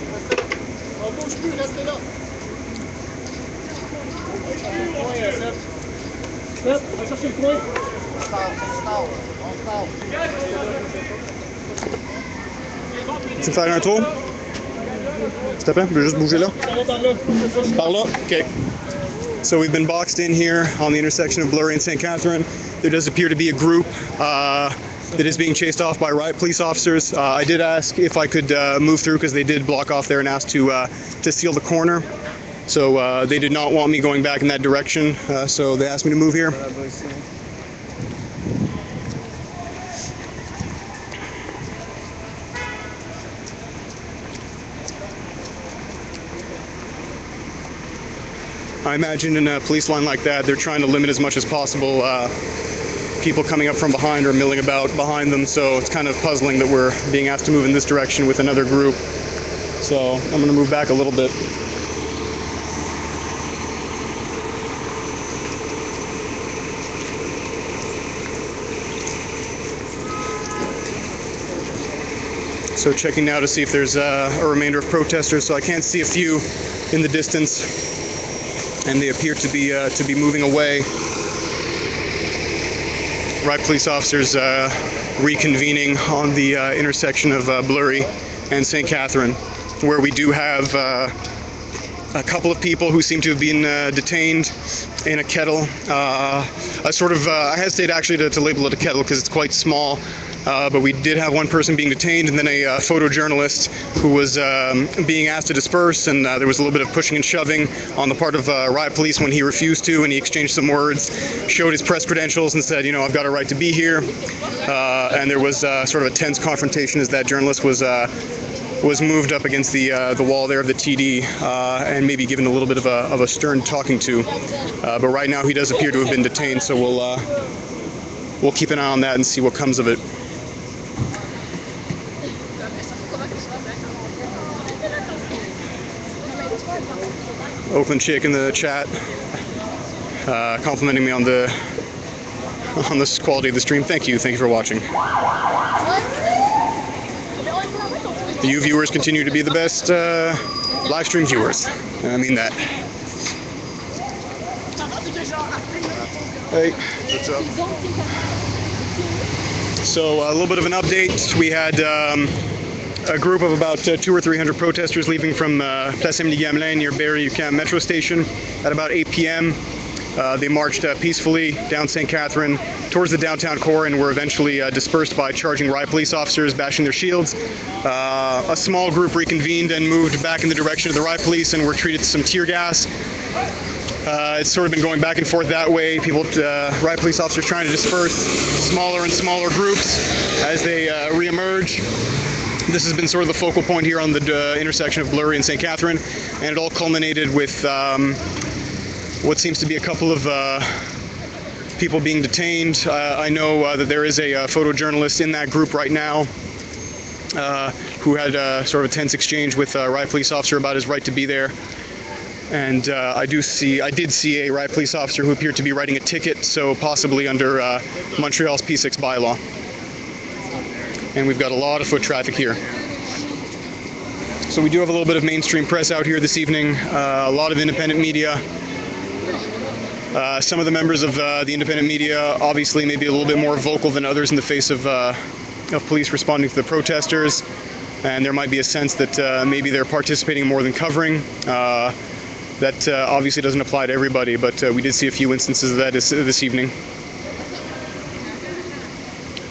Tu veux faire un tour? S'il te plaît, je veux juste bouger là. Par là? Okay. So we've been boxed in here on the intersection of Blurry and St. Catherine. There does appear to be a group that is being chased off by riot police officers. I did ask if I could move through because they did block off there and asked to seal the corner. So they did not want me going back in that direction, so they asked me to move here. I imagine in a police line like that, they're trying to limit as much as possible people coming up from behind or milling about behind them, so it's kind of puzzling that we're being asked to move in this direction with another group. So I'm going to move back a little bit. So checking now to see if there's a remainder of protesters. So I can't see a few in the distance, and they appear to be moving away. Riot police officers reconvening on the intersection of Blurry and St. Catherine, where we do have a couple of people who seem to have been detained in a kettle. I hesitate actually to label it a kettle because it's quite small. But we did have one person being detained, and then a photojournalist who was being asked to disperse, and there was a little bit of pushing and shoving on the part of riot police when he refused to, and he exchanged some words, showed his press credentials, and said, you know, I've got a right to be here. And there was sort of a tense confrontation as that journalist was moved up against the wall there of the TD and maybe given a little bit of a stern talking to. But right now he does appear to have been detained, so we'll keep an eye on that and see what comes of it. Oakland Chick in the chat, complimenting me on the quality of the stream. Thank you for watching. You viewers continue to be the best live stream viewers, and I mean that. Hey, what's up? So a little bit of an update. We had a group of about 200 or 300 protesters leaving from Place Émilie-Gamelin near Berry-UQAM metro station at about 8 p.m. They marched peacefully down St. Catherine towards the downtown core and were eventually dispersed by charging riot police officers, bashing their shields. A small group reconvened and moved back in the direction of the riot police and were treated to some tear gas. It's sort of been going back and forth that way. Riot police officers trying to disperse smaller and smaller groups as they re-emerge. This has been sort of the focal point here on the intersection of Blurry and St. Catherine, and it all culminated with what seems to be a couple of people being detained. I know that there is a photojournalist in that group right now who had sort of a tense exchange with a riot police officer about his right to be there. And I did see a riot police officer who appeared to be writing a ticket, so possibly under Montreal's P6 bylaw. And we've got a lot of foot traffic here. So we do have a little bit of mainstream press out here this evening, a lot of independent media. Some of the members of the independent media obviously may be a little bit more vocal than others in the face of police responding to the protesters, and there might be a sense that maybe they're participating more than covering. That obviously doesn't apply to everybody, but we did see a few instances of that this evening.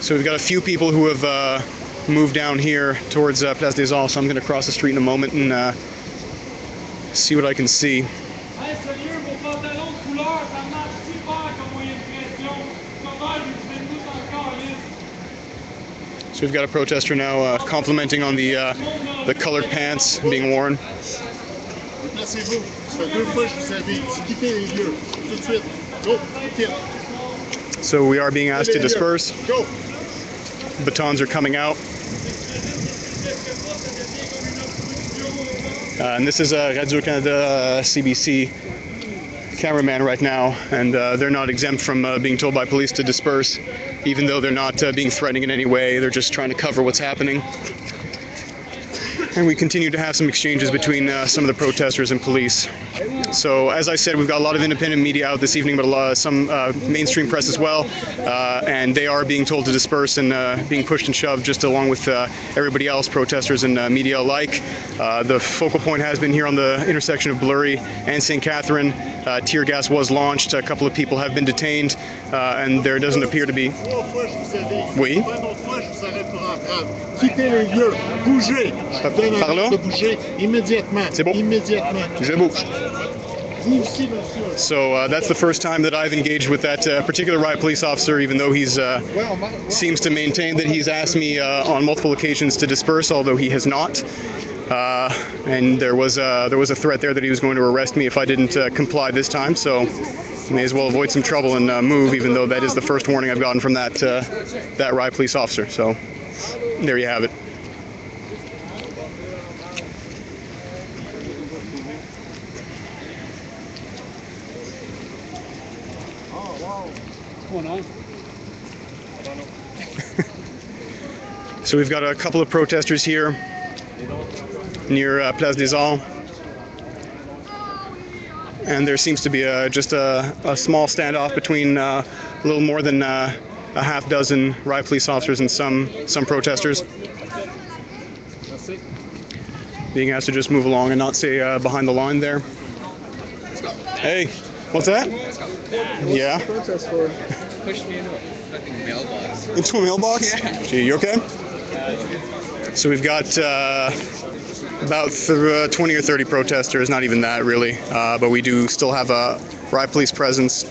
So we've got a few people who have moved down here towards Place des Arts, so I'm going to cross the street in a moment and see what I can see. So we've got a protester now complimenting on the colored pants being worn. So we are being asked to disperse. Batons are coming out. And this is Radio-Canada CBC cameraman right now, and they're not exempt from being told by police to disperse, even though they're not being threatening in any way. They're just trying to cover what's happening. And we continue to have some exchanges between some of the protesters and police. So, as I said, we've got a lot of independent media out this evening, but some mainstream press as well, and they are being told to disperse and being pushed and shoved just along with everybody else, protesters and media alike. The focal point has been here on the intersection of Bleury and St. Catherine. Tear gas was launched. A couple of people have been detained, and there doesn't appear to be... Oui. Quittez les lieux, bougez. Par là? Bougez immédiatement. C'est bon. Immédiatement. Je bouge. Vous aussi, monsieur. So that's the first time that I've engaged with that particular riot police officer, even though he's seems to maintain that he's asked me on multiple occasions to disperse, although he has not. And there was a threat there that he was going to arrest me if I didn't comply this time. So may as well avoid some trouble and move, even though that is the first warning I've gotten from that riot police officer. So there you have it. What's going on? So we've got a couple of protesters here near Place des Arts, and there seems to be just a small standoff between a little more than a half dozen riot police officers and some protesters, being asked to just move along and not stay behind the line there. Hey, what's that? Yeah. Pushed me into a fucking mailbox. Into a mailbox? Yeah. Gee, you okay? So we've got about 20 or 30 protesters, not even that really, but we do still have a riot police presence.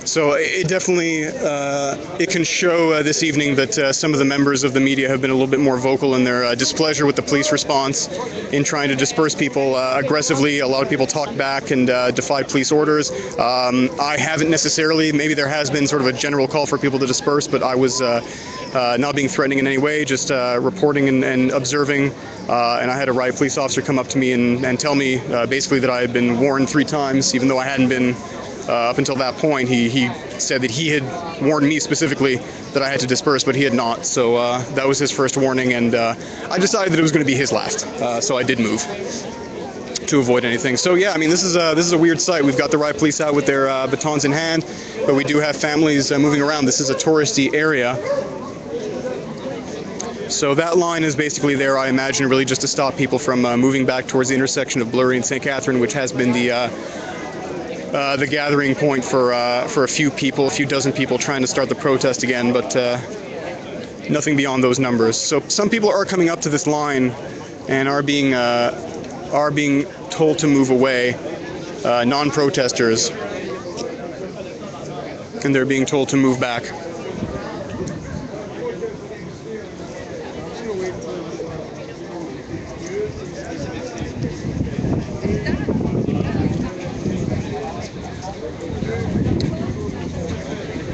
So it definitely, it can show this evening that some of the members of the media have been a little bit more vocal in their displeasure with the police response in trying to disperse people aggressively. A lot of people talked back and defied police orders. I haven't necessarily, maybe there has been sort of a general call for people to disperse, but I was not being threatening in any way, just reporting and observing. And I had a riot police officer come up to me and tell me basically that I had been warned 3 times, even though I hadn't been. Up until that point, he said that he had warned me specifically that I had to disperse, but he had not. So that was his first warning, and I decided that it was going to be his last. So I did move to avoid anything. So yeah, I mean, this is a weird sight. We've got the riot police out with their batons in hand, but we do have families moving around. This is a touristy area. So that line is basically there, I imagine, really just to stop people from moving back towards the intersection of Bleury and St. Catherine, which has been the gathering point for a few dozen people trying to start the protest again, but nothing beyond those numbers. So some people are coming up to this line and are being told to move away, non-protesters, and they're being told to move back.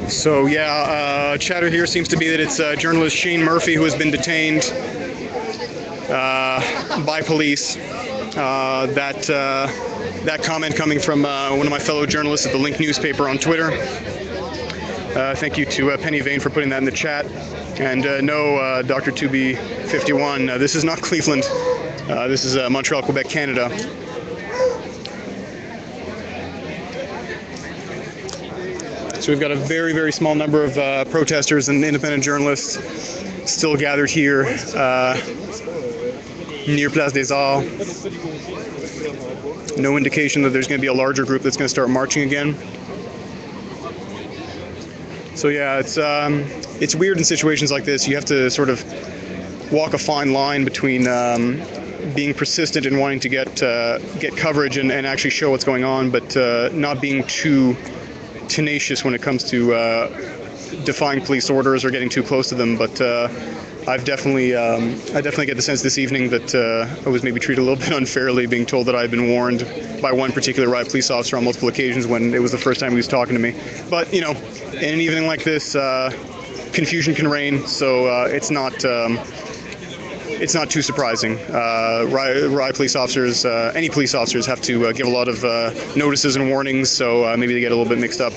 So yeah, chatter here seems to be that it's journalist Shane Murphy who has been detained by police. That comment coming from one of my fellow journalists at the Link newspaper on Twitter. Thank you to Penny Vane for putting that in the chat. And no, Dr. 2B51, this is not Cleveland. This is Montreal, Quebec, Canada. So we've got a very, very small number of protesters and independent journalists still gathered here near Place des Arts. No indication that there's going to be a larger group that's going to start marching again. So yeah, it's weird in situations like this. You have to sort of walk a fine line between being persistent in wanting to get coverage and actually show what's going on, but not being too tenacious when it comes to defying police orders or getting too close to them. But I definitely get the sense this evening that I was maybe treated a little bit unfairly, being told that I had been warned by one particular riot police officer on multiple occasions when it was the first time he was talking to me. But you know, in an evening like this, confusion can reign, so it's not it's not too surprising. Riot police officers, any police officers, have to give a lot of notices and warnings, so maybe they get a little bit mixed up.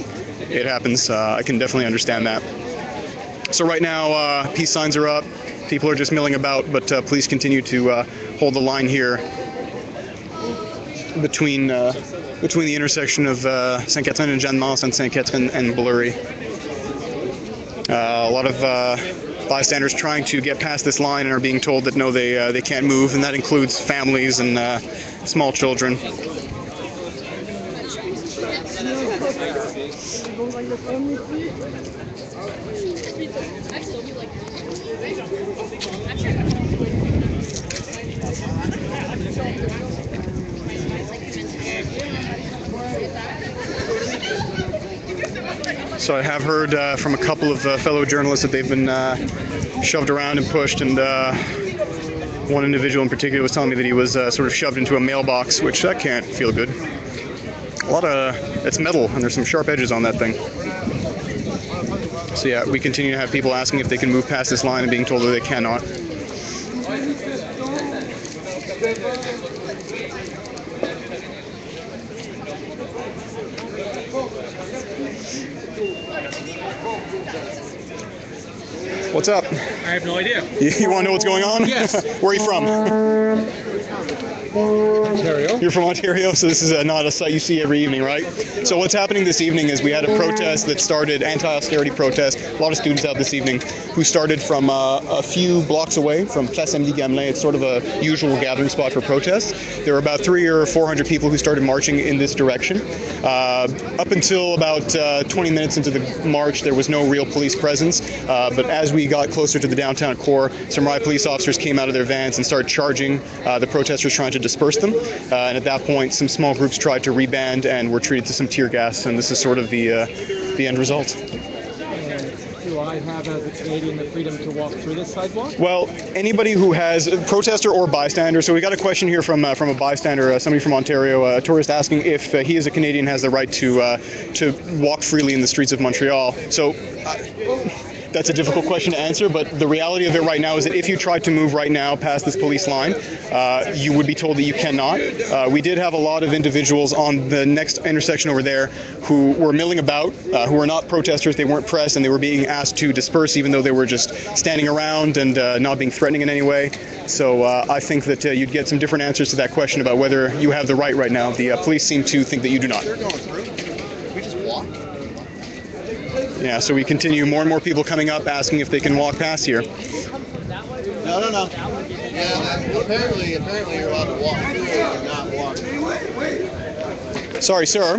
It happens. I can definitely understand that. So right now, peace signs are up. People are just milling about, but police continue to hold the line here between the intersection of Sainte-Catherine and Jeanne-Mance and Sainte-Catherine and Bleury. A lot of bystanders trying to get past this line and are being told that no, they can't move, and that includes families and small children. So I have heard from a couple of fellow journalists that they've been shoved around and pushed, and one individual in particular was telling me that he was sort of shoved into a mailbox, which that can't feel good. It's metal, and there's some sharp edges on that thing. So yeah, we continue to have people asking if they can move past this line and being told that they cannot. What's up? I have no idea. You want to know what's going on? Yes. Where are you from? Ontario. You're from Ontario, so this is not a sight you see every evening, right? So what's happening this evening is we had a protest that started, anti-austerity protest, a lot of students out this evening, who started from a few blocks away from Place Émilie Gamelin. It's sort of a usual gathering spot for protests. There were about 300 or 400 people who started marching in this direction. Up until about 20 minutes into the march, there was no real police presence, but as we got closer to the downtown core, some riot police officers came out of their vans and started charging the protesters, trying to disperse them. And at that point, some small groups tried to reband and were treated to some tear gas, and this is sort of the end result. Do I have, as a Canadian, the freedom to walk through this sidewalk? Well, anybody who has protester or bystander. So we got a question here from a bystander, somebody from Ontario, a tourist asking if he as a Canadian has the right to walk freely in the streets of Montreal. So. That's a difficult question to answer, but the reality of it right now is that if you tried to move right now past this police line, you would be told that you cannot. We did have a lot of individuals on the next intersection over there who were milling about, who were not protesters, they weren't pressed, and they were being asked to disperse even though they were just standing around and not being threatening in any way. So I think that you'd get some different answers to that question about whether you have the right now. The police seem to think that you do not. We just walk. Yeah, so we continue, more and more people coming up asking if they can walk past here. No. Yeah, apparently you're allowed to walk through and not walk. Sorry, sir.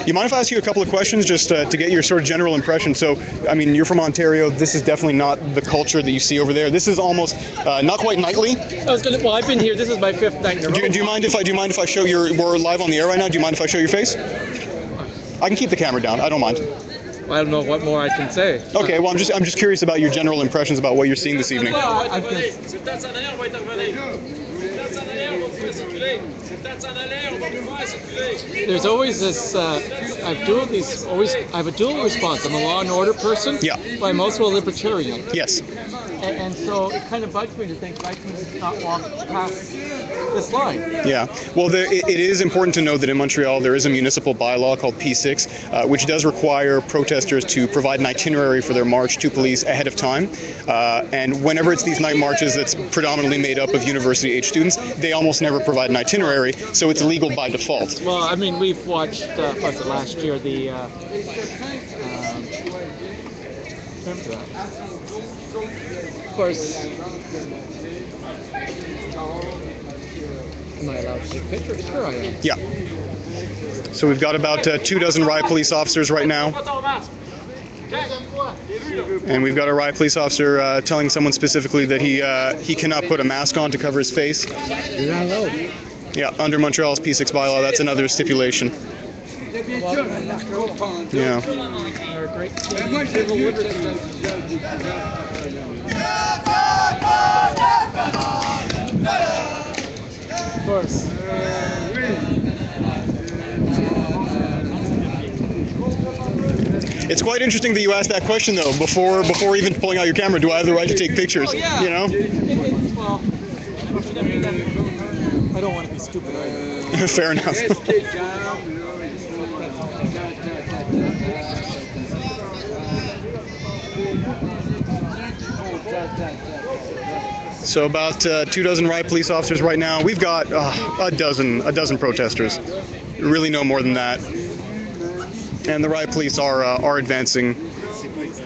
You mind if I ask you a couple of questions just to get your sort of general impression? So, I mean, you're from Ontario. This is definitely not the culture that you see over there. This is almost not quite nightly. Well, I've been here. This is my 5th night in a row. Do you mind if I show we're live on the air right now? Do you mind if I show your face? I can keep the camera down. I don't mind. I don't know what more I can say. Okay, well, I'm just curious about your general impressions about what you're seeing this evening. Well, there's always this. I have a dual response. I'm a law and order person. Yeah. But I'm also a libertarian. Yes. And so it kind of bugs me to think I can not walk past this line. Yeah. Well, it is important to know that in Montreal there is a municipal bylaw called P6, which does require protesters to provide an itinerary for their march to police ahead of time. And whenever it's these night marches that's predominantly made up of university-age students, they almost never provide an itinerary, so it's illegal by default. Well, I mean, we've watched, was it last year, the... Of course... Am I allowed to take pictures? Sure I am. Yeah. So we've got about 24 riot police officers right now. And we've got a riot police officer telling someone specifically that he cannot put a mask on to cover his face. You're not allowed. Yeah, under Montreal's P6 bylaw, that's another stipulation. Yeah. Of course. It's quite interesting that you asked that question, though, before even pulling out your camera. Do I have the right to take pictures? Oh, yeah. You know? Well, I don't want to be stupid either. Fair enough. So about 24 riot police officers right now. We've got a dozen protesters. Really no more than that. And the riot police are advancing.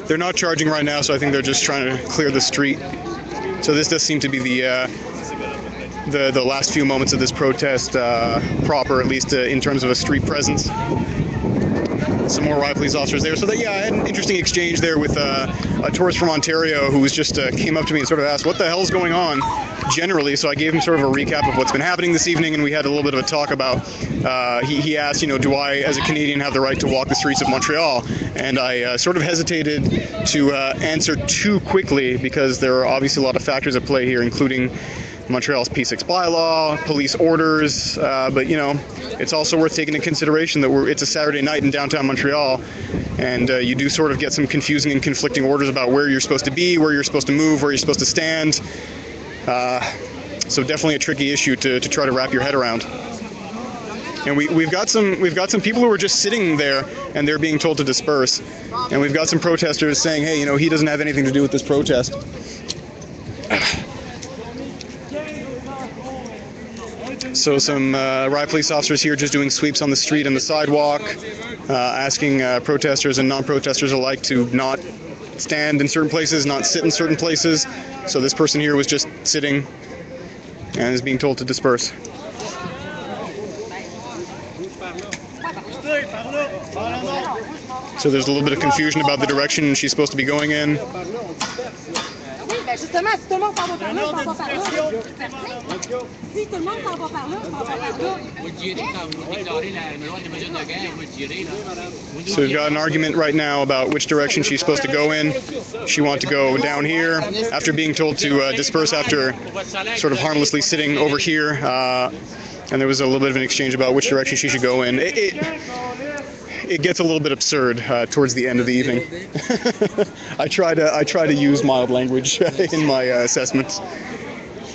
They're not charging right now, so I think they're just trying to clear the street. So this does seem to be the last few moments of this protest proper, at least in terms of a street presence. Some more riot police officers there. So that, yeah, I had an interesting exchange there with a tourist from Ontario who was just came up to me and sort of asked what the hell's going on generally. So I gave him sort of a recap of what's been happening this evening, and we had a little bit of a talk about. He asked, do I, as a Canadian, have the right to walk the streets of Montreal? And I sort of hesitated to answer too quickly because there are obviously a lot of factors at play here, including Montreal's P6 bylaw, police orders, but it's also worth taking into consideration that it's a Saturday night in downtown Montreal, and you do sort of get some confusing and conflicting orders about where you're supposed to be, where you're supposed to move, where you're supposed to stand. So definitely a tricky issue to try to wrap your head around. And we've got some people who are just sitting there and they're being told to disperse, and we've got some protesters saying, hey, he doesn't have anything to do with this protest. So some riot police officers here just doing sweeps on the street and the sidewalk, asking protesters and non-protesters alike to not stand in certain places, not sit in certain places. So this person here was just sitting and is being told to disperse. So there's a little bit of confusion about the direction she's supposed to be going in. Justement, si tout le monde s'en va par là, on s'en va par là. Si tout le monde s'en va par là, on s'en va par là. So we've got an argument right now about which direction she's supposed to go in. She wanted to go down here after being told to disperse after sort of harmlessly sitting over here. And there was a little bit of an exchange about which direction she should go in. It gets a little bit absurd towards the end of the evening. I try to use mild language in my assessments.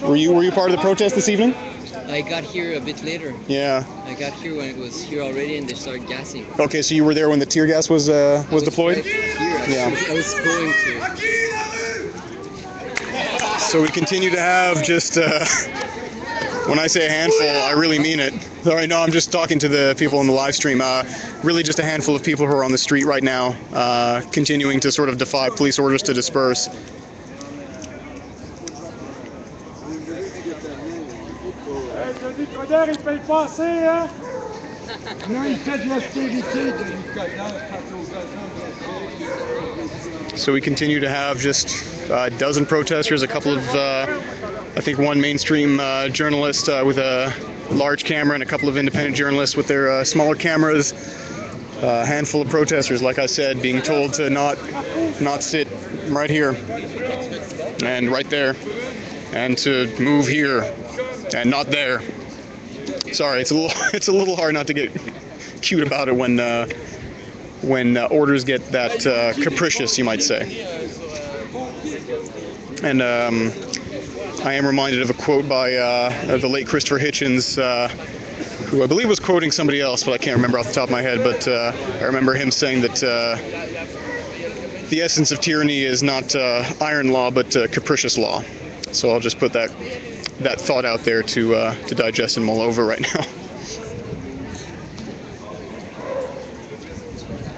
Were you part of the protest this evening? I got here a bit later. Yeah. I got here when it was here already, and they started gassing. Okay, so you were there when the tear gas was deployed? Right here, Yeah. I was going to. So we continue to have just. When I say a handful, I really mean it. Sorry, no, I'm just talking to the people on the live stream. Really just a handful of people who are on the street right now, continuing to sort of defy police orders to disperse. Denis Coderre, il paye pas assez, hein? Non, il fait de l'austérité, Denis Coderre. So we continue to have just a dozen protesters, a couple of, I think one mainstream journalist with a large camera and a couple of independent journalists with their smaller cameras. A handful of protesters, like I said, being told to not sit right here and right there, and to move here and not there. Sorry, it's a little hard not to get cute about it when orders get that capricious, you might say. And I am reminded of a quote by the late Christopher Hitchens, who I believe was quoting somebody else, but I can't remember off the top of my head. But I remember him saying that the essence of tyranny is not iron law, but capricious law. So I'll just put that thought out there to digest and mull over right now.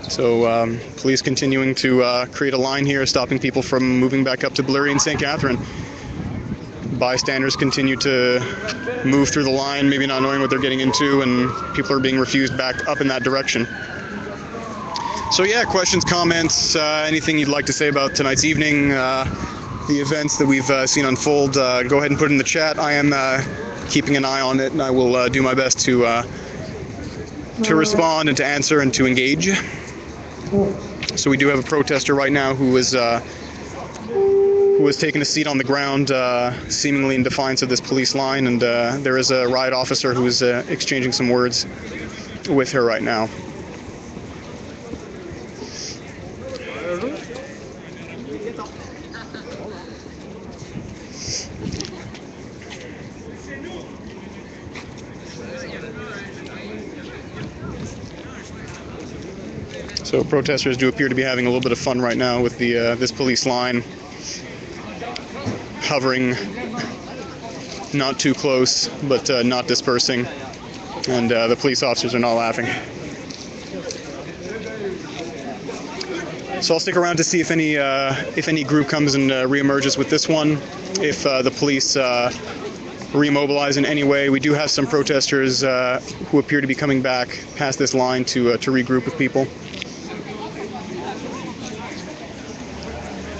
So police continuing to create a line here, stopping people from moving back up to Blurry and St. Catherine. Bystanders continue to move through the line, maybe not knowing what they're getting into, and people are being refused back up in that direction. So yeah, questions, comments, anything you'd like to say about tonight's evening, the events that we've seen unfold, go ahead and put it in the chat. I am keeping an eye on it, and I will do my best to respond and to answer and to engage. So we do have a protester right now who was taking a seat on the ground, seemingly in defiance of this police line, and there is a riot officer who is exchanging some words with her right now. So protesters do appear to be having a little bit of fun right now with the this police line hovering not too close, but not dispersing, and the police officers are not laughing. So I'll stick around to see if any group comes and reemerges with this one. If the police remobilize in any way, we do have some protesters who appear to be coming back past this line to regroup with people.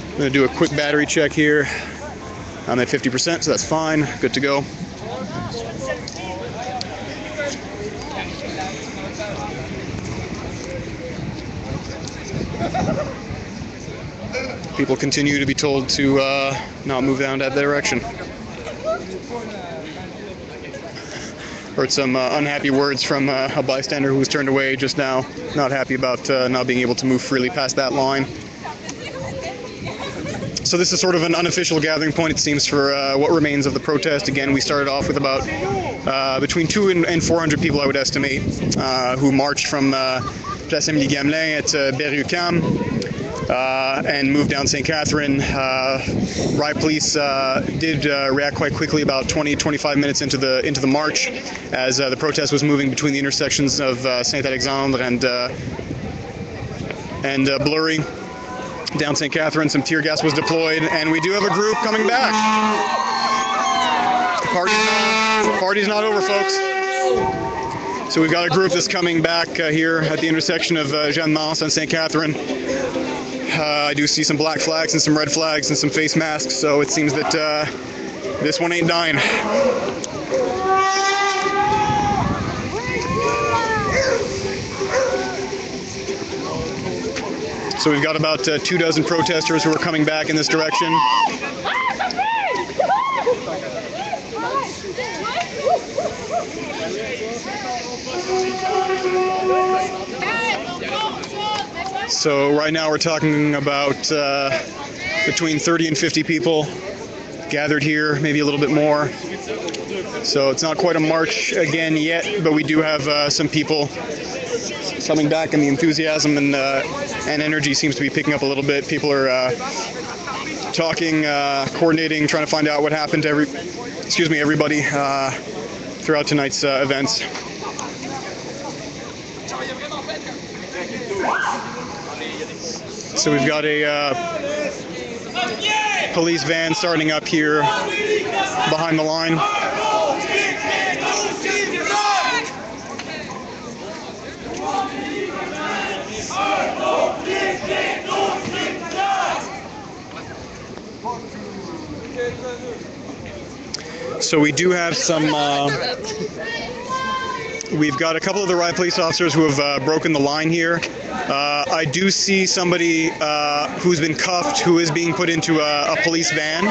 I'm going to do a quick battery check here. I'm at 50%, so that's fine. Good to go. People continue to be told to not move down that direction. Heard some unhappy words from a bystander who was turned away just now. Not happy about not being able to move freely past that line. So this is sort of an unofficial gathering point, it seems, for what remains of the protest. Again, we started off with about between 200 and 400 people, I would estimate, who marched from Place Émilie Gamelin at Berry-UQAM and moved down St. Catherine. Riot police did react quite quickly about 20-25 minutes into the march, as the protest was moving between the intersections of Saint-Alexandre and Bleury. Down St. Catherine, some tear gas was deployed, and we do have a group coming back. Party's not over, folks. So we've got a group that's coming back here at the intersection of Jeanne Mance and St. Catherine. I do see some black flags and some red flags and some face masks, so it seems that this one ain't dying. So we've got about 24 protesters who are coming back in this direction. So right now we're talking about between 30 and 50 people gathered here, maybe a little bit more. So it's not quite a march again yet, but we do have some people coming back, and the enthusiasm and energy seems to be picking up a little bit. People are talking, coordinating, trying to find out what happened to everybody throughout tonight's events. So we've got a police van starting up here behind the line. So we do have some, we've got a couple of the riot police officers who have broken the line here. I do see somebody who's been cuffed who is being put into a police van.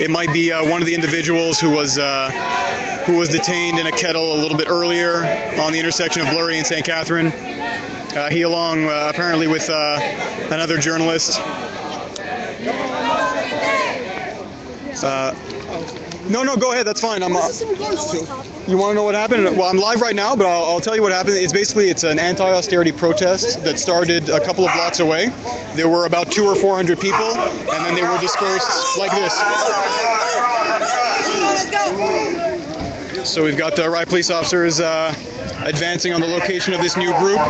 It might be one of the individuals who was detained in a kettle a little bit earlier on the intersection of Bleury and St. Catherine. He along apparently with another journalist. No, go ahead. That's fine. You want to know what happened? Well, I'm live right now, but I'll tell you what happened. It's an anti-austerity protest that started a couple of blocks away. There were about 200 or 400 people, and then they were dispersed like this. So we've got the riot police officers advancing on the location of this new group.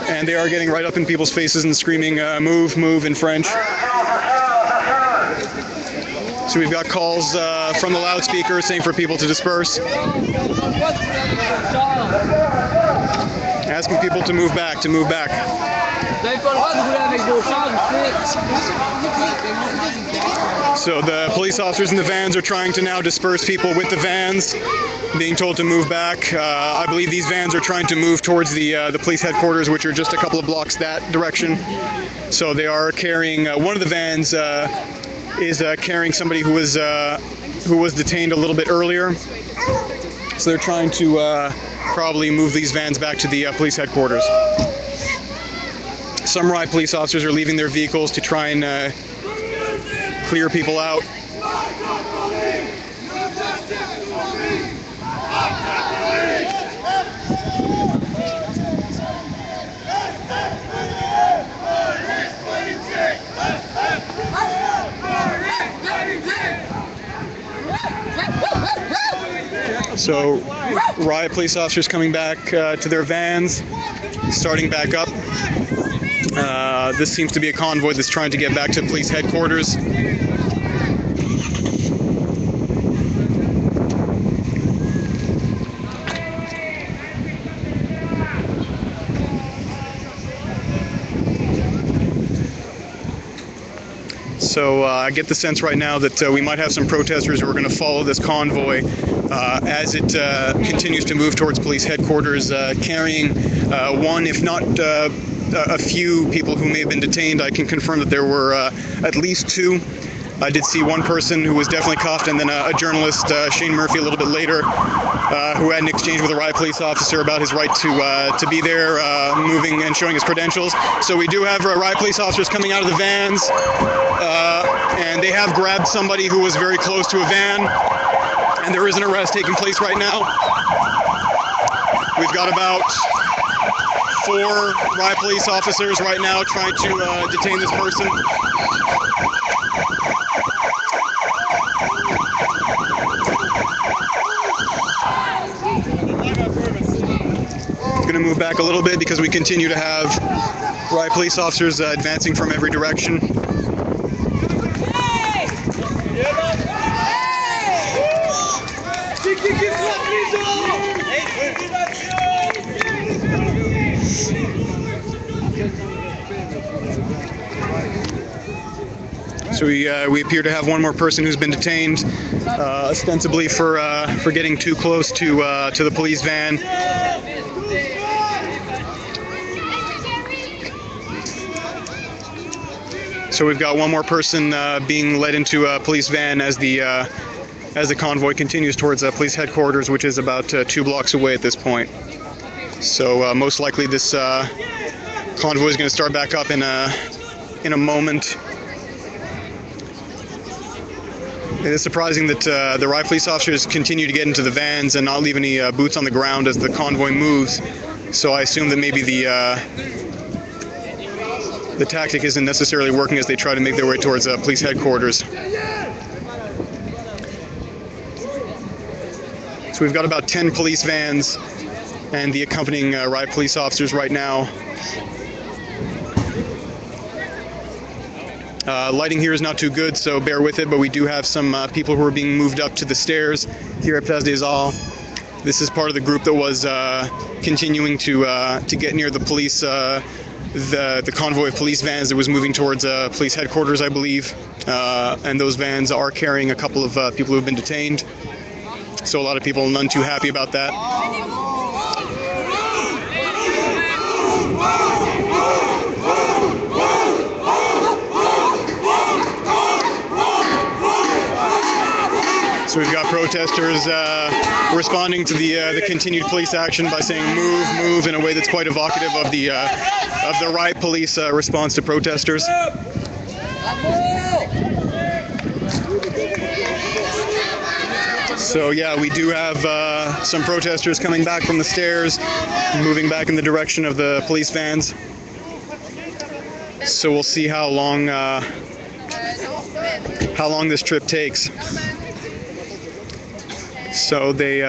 And they are getting right up in people's faces and screaming, move, move in French. So we've got calls from the loudspeaker saying for people to disperse. Asking people to move back, So the police officers in the vans are trying to now disperse people with the vans, being told to move back. I believe these vans are trying to move towards the police headquarters, which are just a couple of blocks that direction. So they are carrying, one of the vans is carrying somebody who was detained a little bit earlier. So they're trying to probably move these vans back to the police headquarters. Some riot police officers are leaving their vehicles to try and clear people out. So riot police officers coming back to their vans, starting back up. This seems to be a convoy that's trying to get back to police headquarters. So I get the sense right now that we might have some protesters who are going to follow this convoy as it continues to move towards police headquarters, carrying one, if not a few people who may have been detained. I can confirm that there were at least two. I did see one person who was definitely cuffed, and then a journalist, Shane Murphy, a little bit later, who had an exchange with a riot police officer about his right to be there, moving and showing his credentials. So we do have riot police officers coming out of the vans, and they have grabbed somebody who was very close to a van, and there is an arrest taking place right now. We've got about 4 riot police officers right now trying to detain this person. Going to move back a little bit because we continue to have riot police officers advancing from every direction. So we appear to have one more person who's been detained, ostensibly for getting too close to the police van. So we've got one more person being led into a police van as the convoy continues towards police headquarters, which is about 2 blocks away at this point. So most likely this convoy is going to start back up in a moment. It is surprising that the riot police officers continue to get into the vans and not leave any boots on the ground as the convoy moves. So I assume that maybe the tactic isn't necessarily working as they try to make their way towards police headquarters. So we've got about 10 police vans and the accompanying riot police officers right now. Lighting here is not too good, so bear with it, but we do have some people who are being moved up to the stairs here at Place des Arts. This is part of the group that was continuing to get near the police, the convoy of police vans that was moving towards police headquarters, I believe. And those vans are carrying a couple of people who have been detained. So a lot of people are none too happy about that. So we've got protesters responding to the continued police action by saying "move, move" in a way that's quite evocative of the riot police response to protesters. So yeah, we do have some protesters coming back from the stairs, moving back in the direction of the police vans. So we'll see how long this trip takes. So they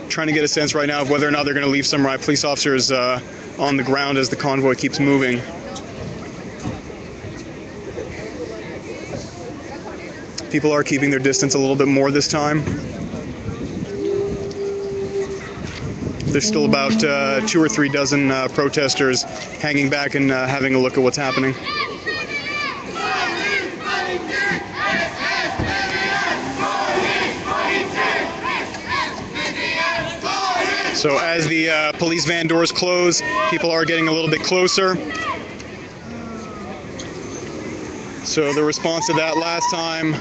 trying to get a sense right now of whether or not they're going to leave some riot police officers on the ground as the convoy keeps moving. People are keeping their distance a little bit more this time. There's still about 2 or 3 dozen protesters hanging back and having a look at what's happening. So as the police van doors close, people are getting a little bit closer. So the response to that last time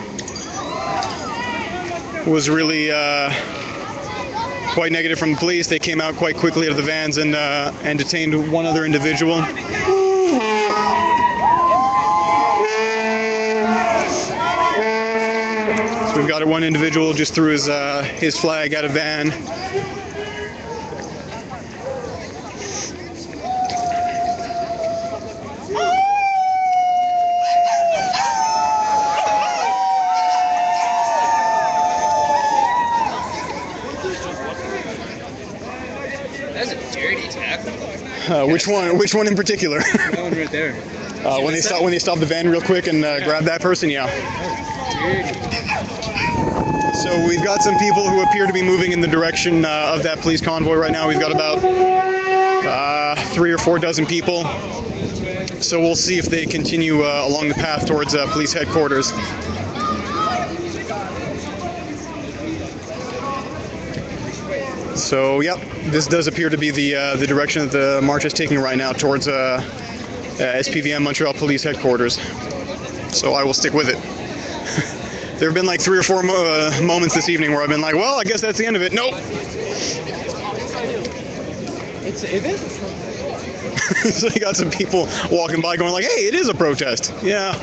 was really quite negative from the police. They came out quite quickly out of the vans and detained one other individual. So we've got one individual just threw his flag at a van. Which one? Which one in particular? That one right there. When they stop the van real quick and grab that person, yeah. So we've got some people who appear to be moving in the direction of that police convoy right now. We've got about 3 or 4 dozen people. So we'll see if they continue along the path towards police headquarters. So, yep, this does appear to be the direction that the march is taking right now, towards SPVM Montreal Police Headquarters. So I will stick with it. There have been like 3 or 4 moments this evening where I've been like, well, I guess that's the end of it. Nope. It is. So you got some people walking by going like, hey, it is a protest. Yeah.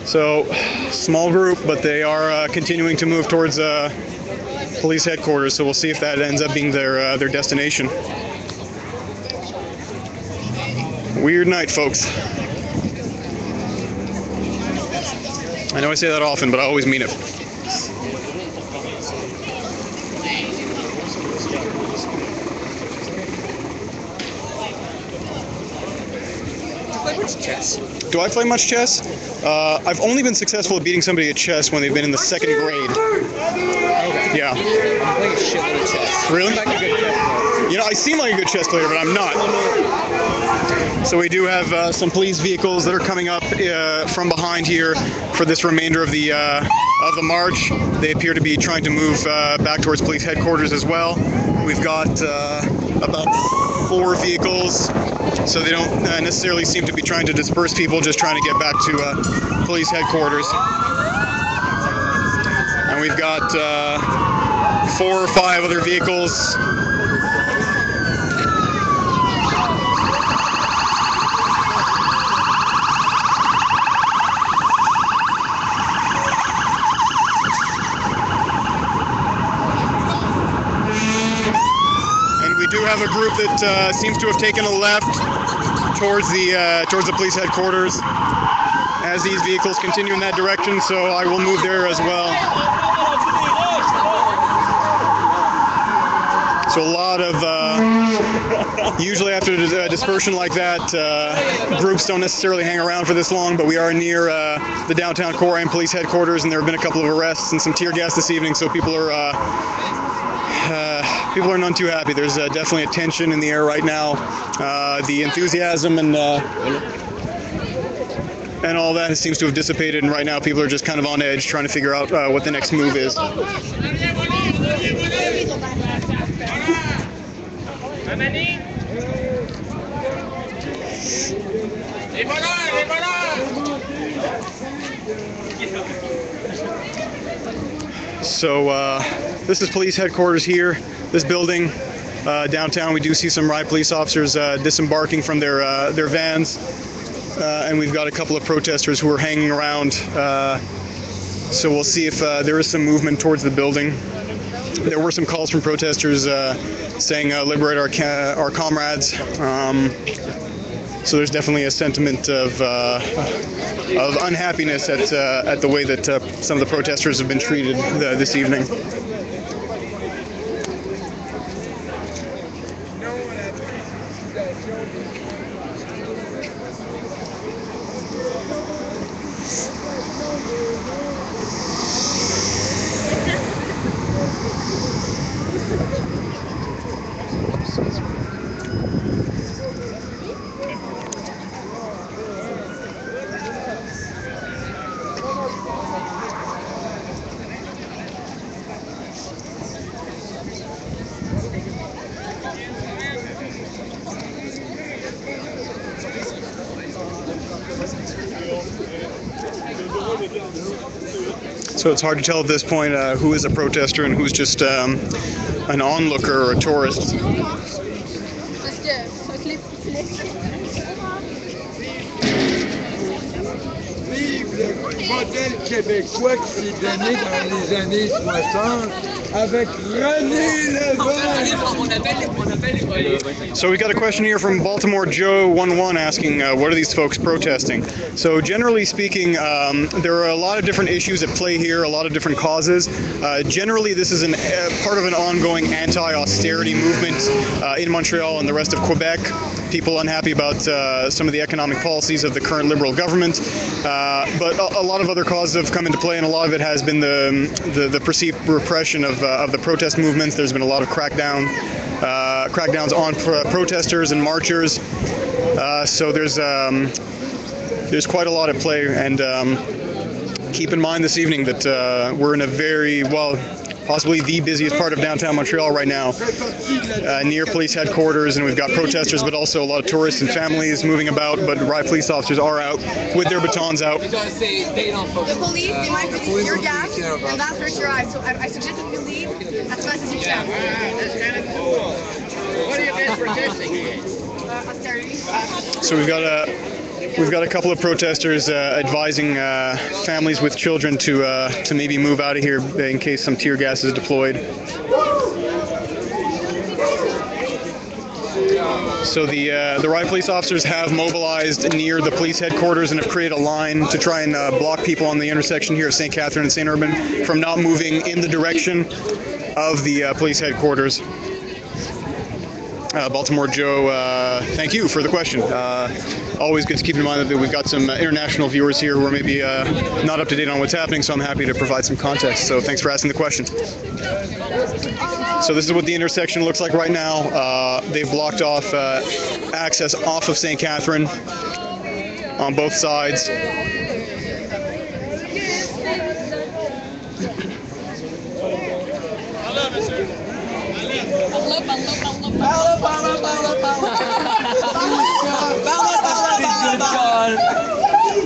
So, small group, but they are continuing to move towards police headquarters, so we'll see if that ends up being their destination. Weird night, folks. I know I say that often, but I always mean it. Chess. Do I play much chess? I've only been successful at beating somebody at chess when they've been in the 2nd grade. Okay. Yeah. I'm playing a shitload of chess. Really? I'm like a good chess player. You know, I seem like a good chess player, but I'm not. So we do have some police vehicles that are coming up from behind here for this remainder of the march. They appear to be trying to move back towards police headquarters as well. We've got about 4 vehicles, so they don't necessarily seem to be trying to disperse people, just trying to get back to police headquarters. And we've got 4 or 5 other vehicles. We do have a group that seems to have taken a left towards the police headquarters as these vehicles continue in that direction, so I will move there as well. So a lot of, usually after a dispersion like that, groups don't necessarily hang around for this long, but we are near the downtown core and police headquarters, and there have been a couple of arrests and some tear gas this evening, so people are none too happy. There's definitely a tension in the air right now. The enthusiasm and all that seems to have dissipated, and right now people are just kind of on edge, trying to figure out what the next move is. So this is police headquarters here, this building downtown. We do see some riot police officers disembarking from their vans, and we've got a couple of protesters who are hanging around. So we'll see if there is some movement towards the building. There were some calls from protesters saying liberate our comrades. So there's definitely a sentiment of unhappiness at the way that some of the protesters have been treated this evening. So it's hard to tell at this point who is a protester and who's just an onlooker or a tourist. modèle québécois qui s'est donné dans les années 60 avec René Lévesque. So we got a question here from Baltimore Joe 11 asking, what are these folks protesting? So generally speaking, there are a lot of different issues at play here, a lot of different causes. Generally, this is part of an ongoing anti-austerity movement in Montreal and the rest of Quebec. People unhappy about some of the economic policies of the current Liberal government, but a lot of other causes have come into play, and a lot of it has been the perceived repression of the protest movements. There's been a lot of crackdowns on protesters and marchers. So there's quite a lot at play, and keep in mind this evening that we're in a very, possibly the busiest part of downtown Montreal right now, near police headquarters, and we've got protesters, but also a lot of tourists and families moving about, but riot police officers are out with their batons out. The police, they might use your gas, and that hurts your eyes. So I suggest that you leave as fast as you can. That's kind of cool. What are you guys protesting here? Austerity. So we've got a couple of protesters advising families with children to maybe move out of here in case some tear gas is deployed. So the riot police officers have mobilized near the police headquarters and have created a line to try and block people on the intersection here of St. Catherine and St. Urban from not moving in the direction of the police headquarters. Baltimore Joe, thank you for the question. Always good to keep in mind that we've got some international viewers here who are maybe not up to date on what's happening, so I'm happy to provide some context. So thanks for asking the question. So this is what the intersection looks like right now. They've blocked off access off of St. Catherine on both sides.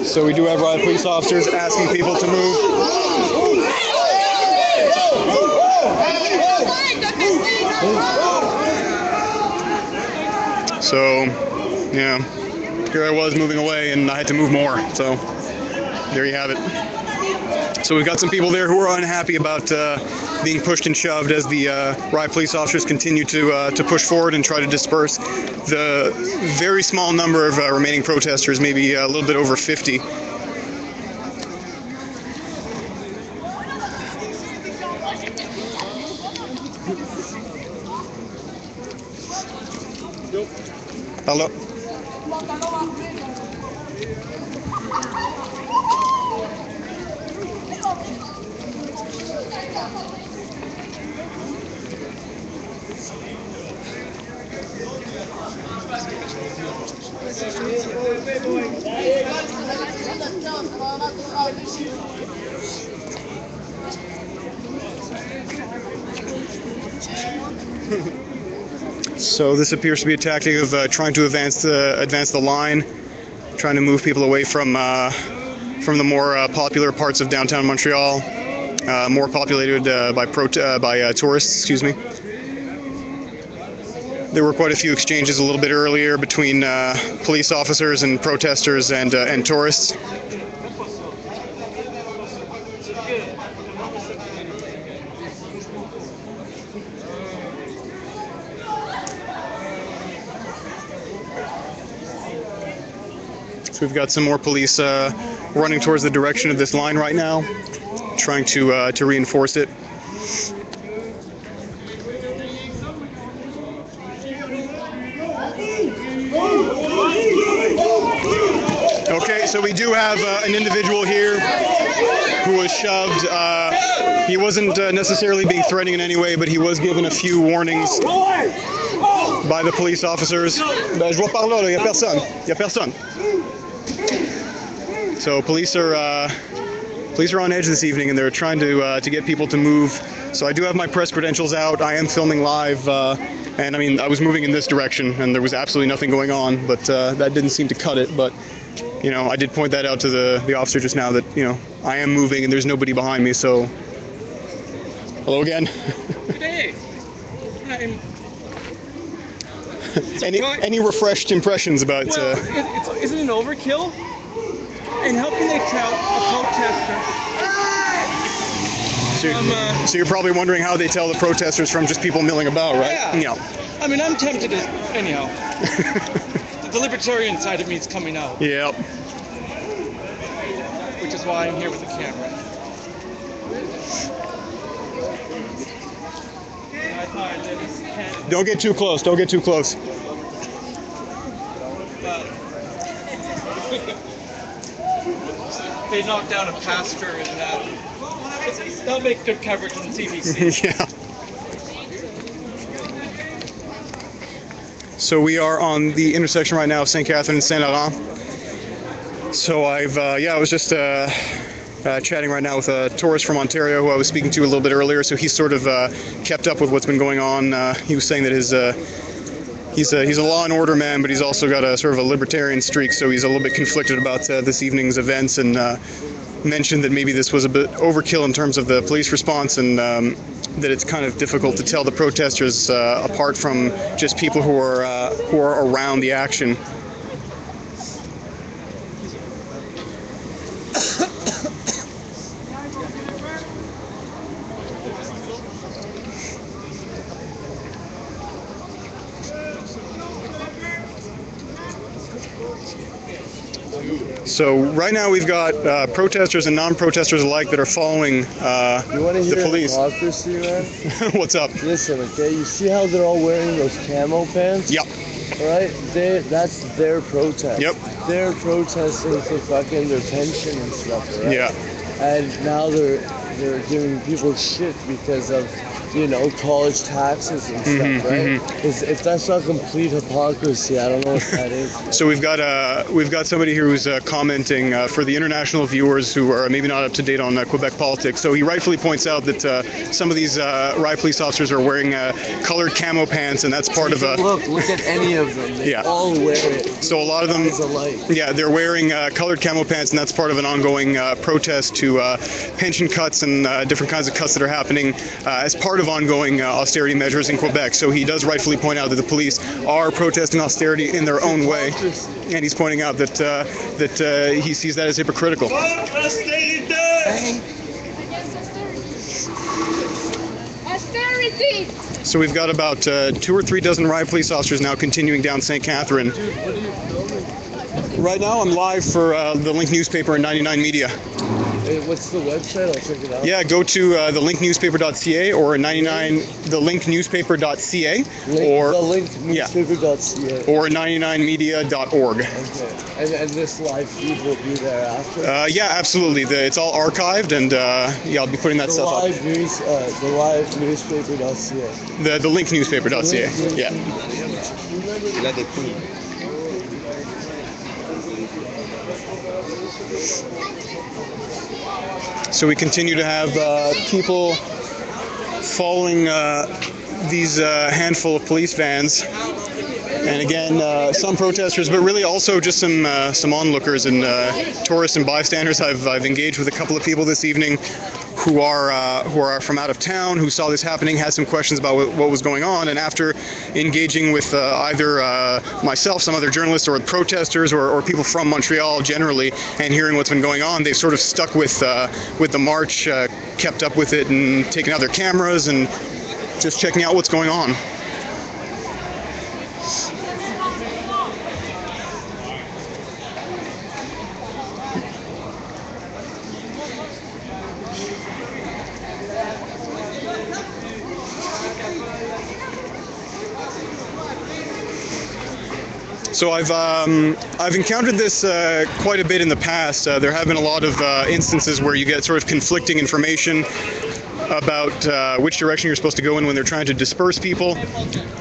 So we do have riot police officers asking people to move. So, yeah, here I was moving away and I had to move more. So there you have it. So we've got some people there who are unhappy about being pushed and shoved as the riot police officers continue to push forward and try to disperse the very small number of remaining protesters, maybe a little bit over 50. Hello. So this appears to be a tactic of trying to advance the line, trying to move people away from the more popular parts of downtown Montreal, more populated by tourists. Excuse me. There were quite a few exchanges a little bit earlier between police officers and protesters and tourists. So we've got some more police running towards the direction of this line right now, trying to reinforce it. Okay, so we do have an individual here who was shoved. He wasn't necessarily being threatened in any way, but he was given a few warnings by the police officers. Je vois par là, il y a personne. Il y a personne. So police are on edge this evening, and they're trying to get people to move. So I do have my press credentials out. I am filming live, and I mean I was moving in this direction, and there was absolutely nothing going on. But that didn't seem to cut it. But you know, I did point that out to the officer just now that I am moving and there's nobody behind me. So hello again. Hey. Any refreshed impressions about? Well, isn't it an overkill? and helping to tell a protester. So you're probably wondering how they tell the protesters from just people milling about, right? Yeah. I mean, I'm tempted to, anyhow. The libertarian side of me is coming out. Yep. Which is why I'm here with the camera. I thought that it's Canada. Don't get too close. Don't get too close. They knocked down a pastor and they'll make good coverage on CBC. Yeah. So we are on the intersection right now of St. Catherine and Saint Laurent. So I was just chatting right now with a tourist from Ontario who I was speaking to a little bit earlier. So he's sort of kept up with what's been going on. He was saying that he's a law and order man, but he's also got a sort of a libertarian streak. So he's a little bit conflicted about this evening's events, and mentioned that maybe this was a bit overkill in terms of the police response, and that it's kind of difficult to tell the protesters apart from just people who are around the action. So right now we've got protesters and non-protesters alike that are following the police. Hypocrisy, man? What's up? Listen, okay, you see how they're all wearing those camo pants? Yep. Right? That's their protest. Yep. They're protesting for fucking their pension and stuff, right? Yeah. And now they're giving people shit because of, college taxes and stuff, right? If that's not complete hypocrisy, I don't know what that is. So we've got somebody here who's commenting for the international viewers who are maybe not up to date on Quebec politics. So he rightfully points out that some of these riot police officers are wearing colored camo pants, and that's part of a look at any of them. They all wear it. So a lot of them, they're wearing colored camo pants, and that's part of an ongoing protest to pension cuts and different kinds of cuts that are happening as part of ongoing austerity measures in Quebec. So he does rightfully point out that the police are protesting austerity in their own way, and he's pointing out that he sees that as hypocritical. Austerity! So we've got about 2 or 3 dozen riot police officers now continuing down St. Catherine. Right now I'm live for the Link newspaper and 99 Media. Hey, what's the website? I'll check it out. Yeah, go to thelinknewspaper.ca or thelinknewspaper.ca or thelinknewspaper.ca or 99media.org. Okay. And this live feed will be there after? Yeah, absolutely. It's all archived, and I'll be putting that stuff up. Thelinknewspaper.ca. The linknewspaper.ca. Yeah. So we continue to have people following these handful of police vans, and again some protesters, but really also just some onlookers and tourists and bystanders. I've engaged with a couple of people this evening who are from out of town, who saw this happening, had some questions about what was going on, and after engaging with either myself, some other journalists, or protesters, or people from Montreal generally, and hearing what's been going on, they've sort of stuck with the march, kept up with it, and taken out their cameras and just checking out what's going on. So I've encountered this quite a bit in the past. There have been a lot of instances where you get sort of conflicting information about which direction you're supposed to go in when they're trying to disperse people.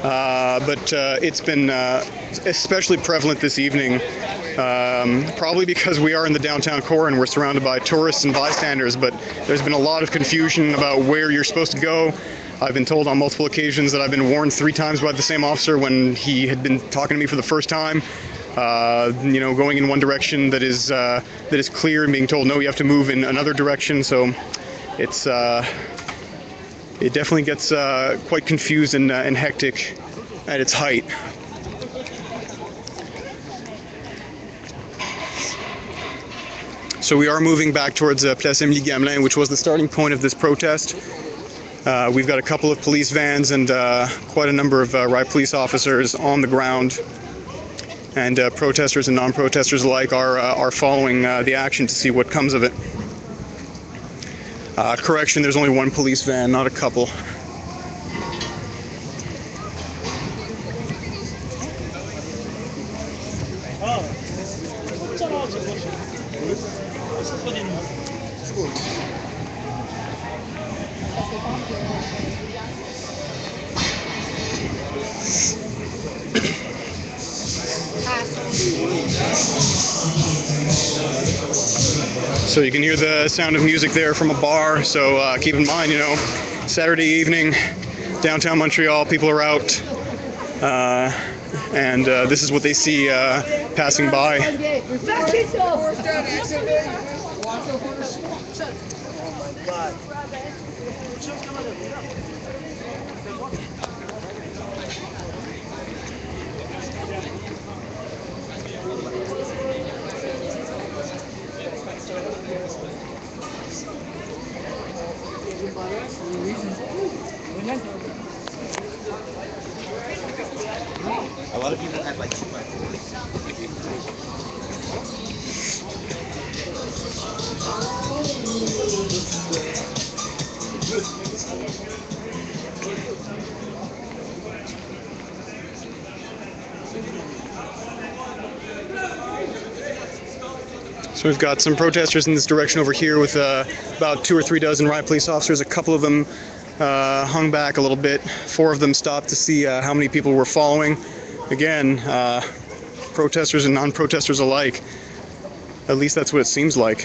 But it's been especially prevalent this evening, probably because we are in the downtown core and we're surrounded by tourists and bystanders, but there's been a lot of confusion about where you're supposed to go. I've been told on multiple occasions that I've been warned 3 times by the same officer when he had been talking to me for the first time. Going in one direction that is clear, and being told no, you have to move in another direction. So it's it definitely gets quite confused and hectic at its height. So we are moving back towards Place Émilie Gamelin, which was the starting point of this protest. We've got a couple of police vans and quite a number of riot police officers on the ground. And protesters and non-protesters alike are following the action to see what comes of it. Correction, there's only one police van, not a couple. So you can hear the sound of music there from a bar, so keep in mind, you know, Saturday evening, downtown Montreal, people are out, and this is what they see passing by. A lot of people have like So we've got some protesters in this direction over here with about 2 or 3 dozen riot police officers. A couple of them hung back a little bit. 4 of them stopped to see how many people were following. Again, protesters and non-protesters alike. At least that's what it seems like.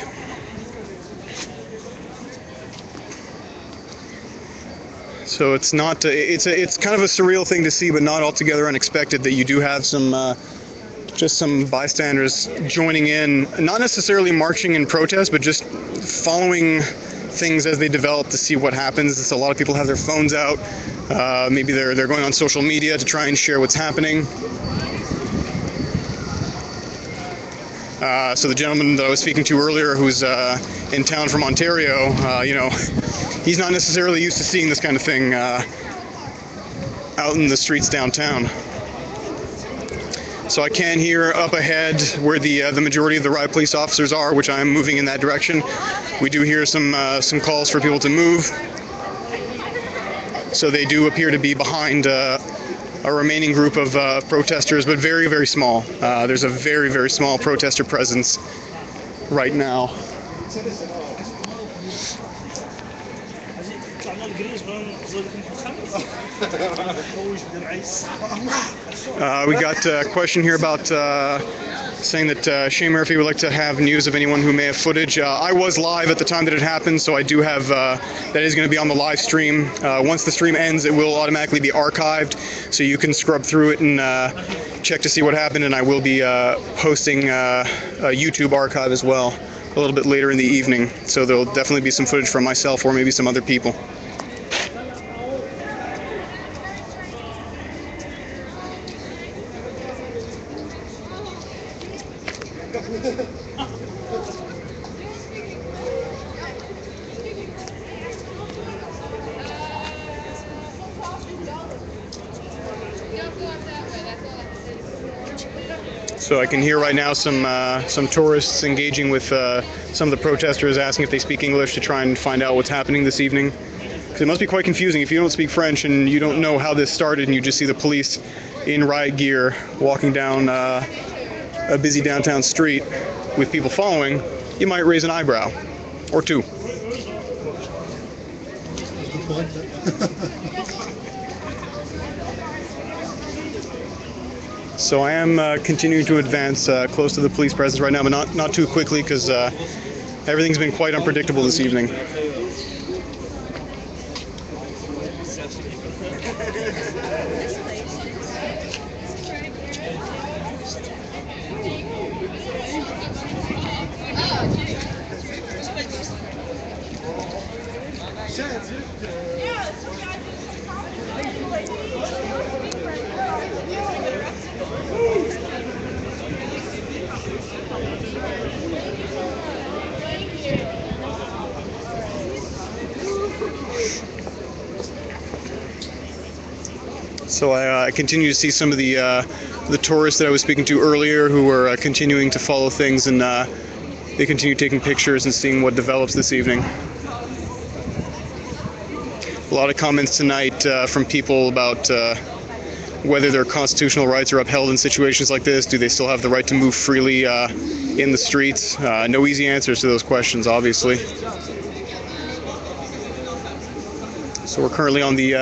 So it's not. It's kind of a surreal thing to see, but not altogether unexpected that you do have some. Just some bystanders joining in, not necessarily marching in protest, but just following things as they develop to see what happens. So a lot of people have their phones out. Maybe they're going on social media to try and share what's happening. So the gentleman that I was speaking to earlier, who's in town from Ontario, you know, he's not necessarily used to seeing this kind of thing out in the streets downtown. So I can hear up ahead where the majority of the riot police officers are, which I'm moving in that direction. We do hear some calls for people to move. So they do appear to be behind a remaining group of protesters, but very, very small. There's a very, very small protester presence right now. We got a question here about saying that Shane Murphy would like to have news of anyone who may have footage. I was live at the time that it happened, so I do have, that is going to be on the live stream. Once the stream ends, it will automatically be archived, so you can scrub through it and check to see what happened, and I will be posting a YouTube archive as well a little bit later in the evening, so there'll definitely be some footage from myself or maybe some other people. So I can hear right now some tourists engaging with some of the protesters, asking if they speak English to try and find out what's happening this evening. Because it must be quite confusing if you don't speak French and you don't know how this started and you just see the police in riot gear walking down a busy downtown street with people following. You might raise an eyebrow or two. So I am continuing to advance close to the police presence right now, but not too quickly because everything's been quite unpredictable this evening. So I continue to see some of the tourists that I was speaking to earlier who are continuing to follow things, and they continue taking pictures and seeing what develops this evening. A lot of comments tonight from people about whether their constitutional rights are upheld in situations like this. Do they still have the right to move freely in the streets? No easy answers to those questions, obviously. So we're currently on the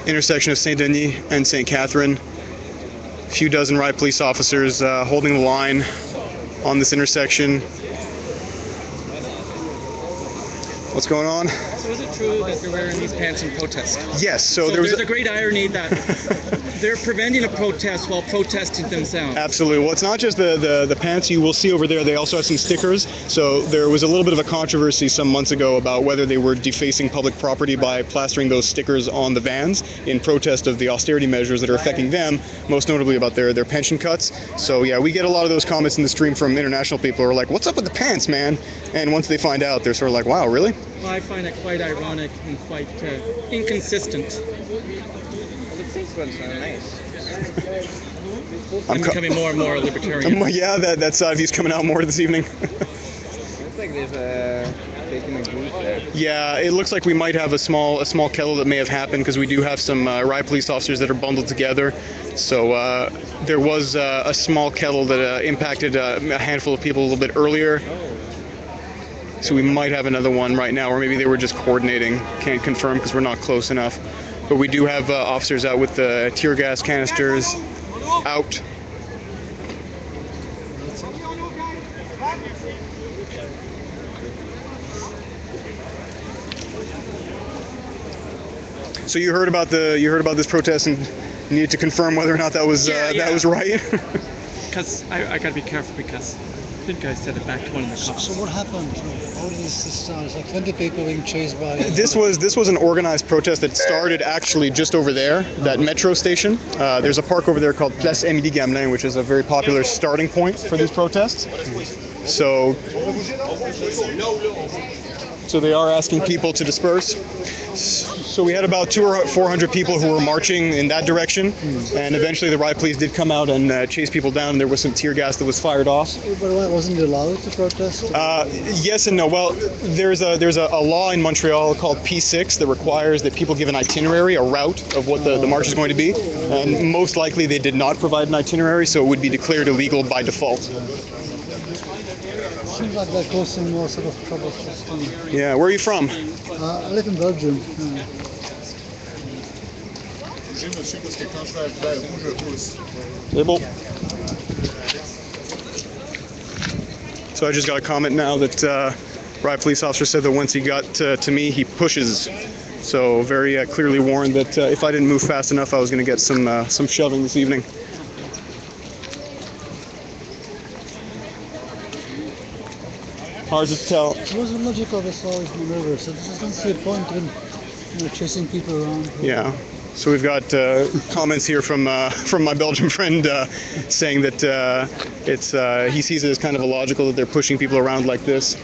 intersection of Saint Denis and St. Catherine. A few dozen riot police officers holding the line on this intersection. What's going on? So is it true that you're wearing these pants in protest? Yes. So there's a great irony that they're preventing a protest while protesting themselves. Absolutely. Well, it's not just the pants you will see over there. They also have some stickers. So there was a little bit of a controversy some months ago about whether they were defacing public property by plastering those stickers on the vans in protest of the austerity measures that are affecting them, most notably about their pension cuts. So yeah, we get a lot of those comments in the stream from international people who are like, "What's up with the pants, man?" And once they find out, they're sort of like, "Wow, really?" Well, I find it quite ironic and quite inconsistent. These ones are nice. I'm becoming more and more libertarian. Yeah, that side of you's coming out more this evening. Looks like they've taken a group there. Yeah, it looks like we might have a small kettle that may have happened, because we do have some riot police officers that are bundled together. So there was a small kettle that impacted a handful of people a little bit earlier. So we might have another one right now, or maybe they were just coordinating. Can't confirm because we're not close enough. But we do have officers out with the tear gas canisters out. So you heard about this protest and needed to confirm whether or not that was that was right. Because I gotta be careful, because I think I said it back to one of the cops. So what happened? How did this start? It's like 20 people being chased by... This was an organized protest that started actually just over there, that metro station. There's a park over there called Place Émilie Gamelin, which is a very popular starting point for these protests. So they are asking people to disperse. So we had about 200 or 400 people who were marching in that direction, and eventually the riot police did come out and chase people down, and there was some tear gas that was fired off. But why wasn't it allowed to protest? Yes and no. Well, there's a law in Montreal called P6 that requires that people give an itinerary, a route of what the march is going to be, and most likely they did not provide an itinerary, so it would be declared illegal by default. Seems like they're causing more sort of trouble. Yeah, where are you from? I live in Belgium. Label. So I just got a comment now that riot police officer said that once he got to me, he pushes. So very clearly warned that if I didn't move fast enough, I was going to get some shoving this evening. Hard to tell. What was the logic of this always in the river? So this is not see a point in chasing people around. Yeah. So we've got comments here from my Belgian friend saying that he sees it as kind of illogical that they're pushing people around like this.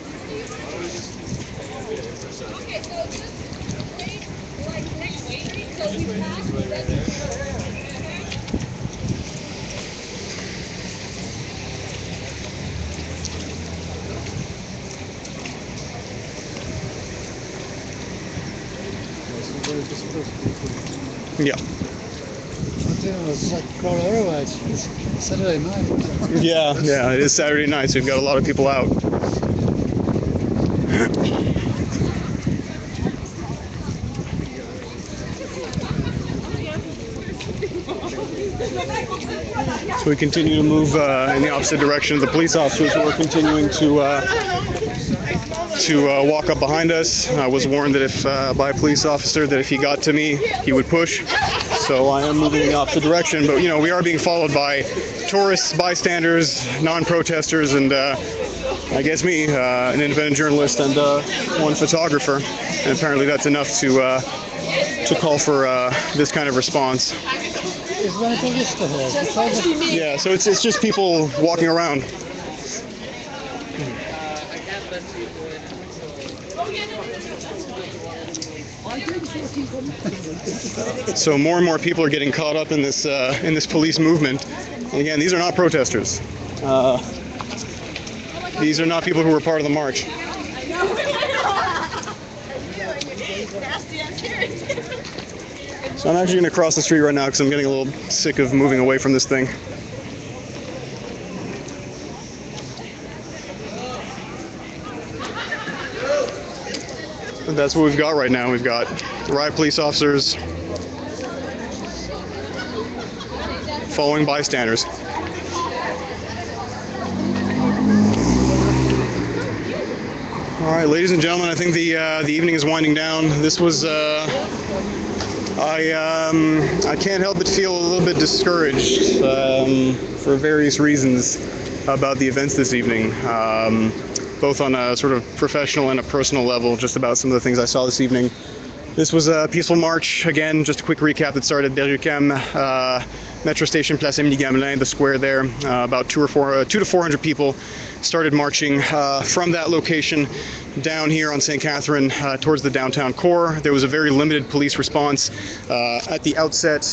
Yeah. It's like crowd everywhere. It's Saturday night. Yeah, it is Saturday night, so we've got a lot of people out. So we continue to move in the opposite direction of the police officers who are continuing to walk up behind us. I was warned that by a police officer that if he got to me, he would push. So I am moving in the opposite direction. But, we are being followed by tourists, bystanders, non-protesters, and I guess me, an independent journalist and one photographer. And apparently that's enough to call for this kind of response. Is there anything else to hear? Yeah, so it's just people walking around. So more and more people are getting caught up in this police movement. And again, these are not protesters. These are not people who were part of the march. So I'm actually going to cross the street right now because I'm getting a little sick of moving away from this thing. And that's what we've got right now. We've got riot police officers following bystanders. All right, ladies and gentlemen, I think the evening is winding down. This was I can't help but feel a little bit discouraged for various reasons about the events this evening, both on a sort of professional and a personal level, just about some of the things I saw this evening. This was a peaceful march. Again, just a quick recap that started at Berry-UQAM Metro Station, Place Émilie-Gamelin, the square there. About 200 to 400 people started marching from that location down here on St. Catherine towards the downtown core. There was a very limited police response at the outset.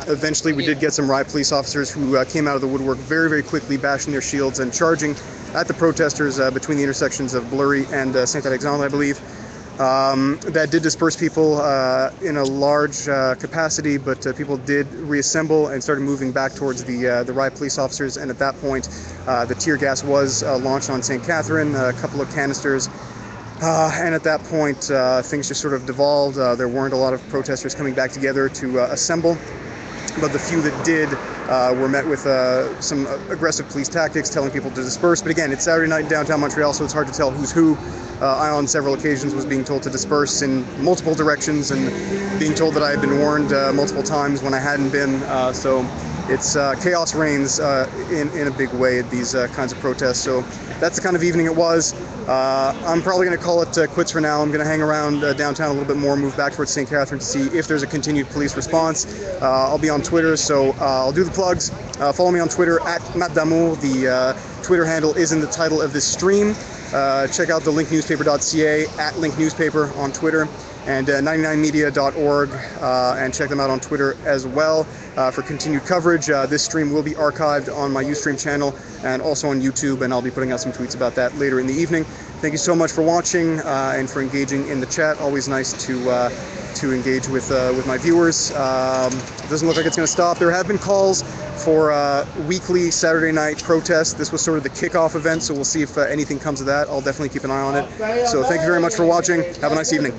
Eventually, we did get some riot police officers who came out of the woodwork very, very quickly, bashing their shields and charging at the protesters between the intersections of Bleury and Saint Alexandre, I believe. That did disperse people in a large capacity, but people did reassemble and started moving back towards the riot police officers. And at that point, the tear gas was launched on St. Catherine, a couple of canisters. And at that point, things just sort of devolved. There weren't a lot of protesters coming back together to assemble. But the few that did were met with some aggressive police tactics, telling people to disperse. But again, it's Saturday night in downtown Montreal, so it's hard to tell who's who. I, on several occasions, was being told to disperse in multiple directions and being told that I had been warned multiple times when I hadn't been. So it's chaos reigns in a big way at these kinds of protests. So that's the kind of evening it was. I'm probably going to call it quits for now. I'm going to hang around downtown a little bit more, move back towards St. Catherine to see if there's a continued police response. I'll be on Twitter, so I'll do the plugs. Follow me on Twitter at Matt Damour. The Twitter handle is in the title of this stream. Check out the linknewspaper.ca at linknewspaper on Twitter, and 99media.org, and check them out on Twitter as well for continued coverage. This stream will be archived on my Ustream channel and also on YouTube, and I'll be putting out some tweets about that later in the evening. Thank you so much for watching and for engaging in the chat. Always nice to engage with my viewers. It doesn't look like it's going to stop. There have been calls for weekly Saturday night protests. This was sort of the kickoff event, so we'll see if anything comes of that. I'll definitely keep an eye on it. So thank you very much for watching. Have a nice evening.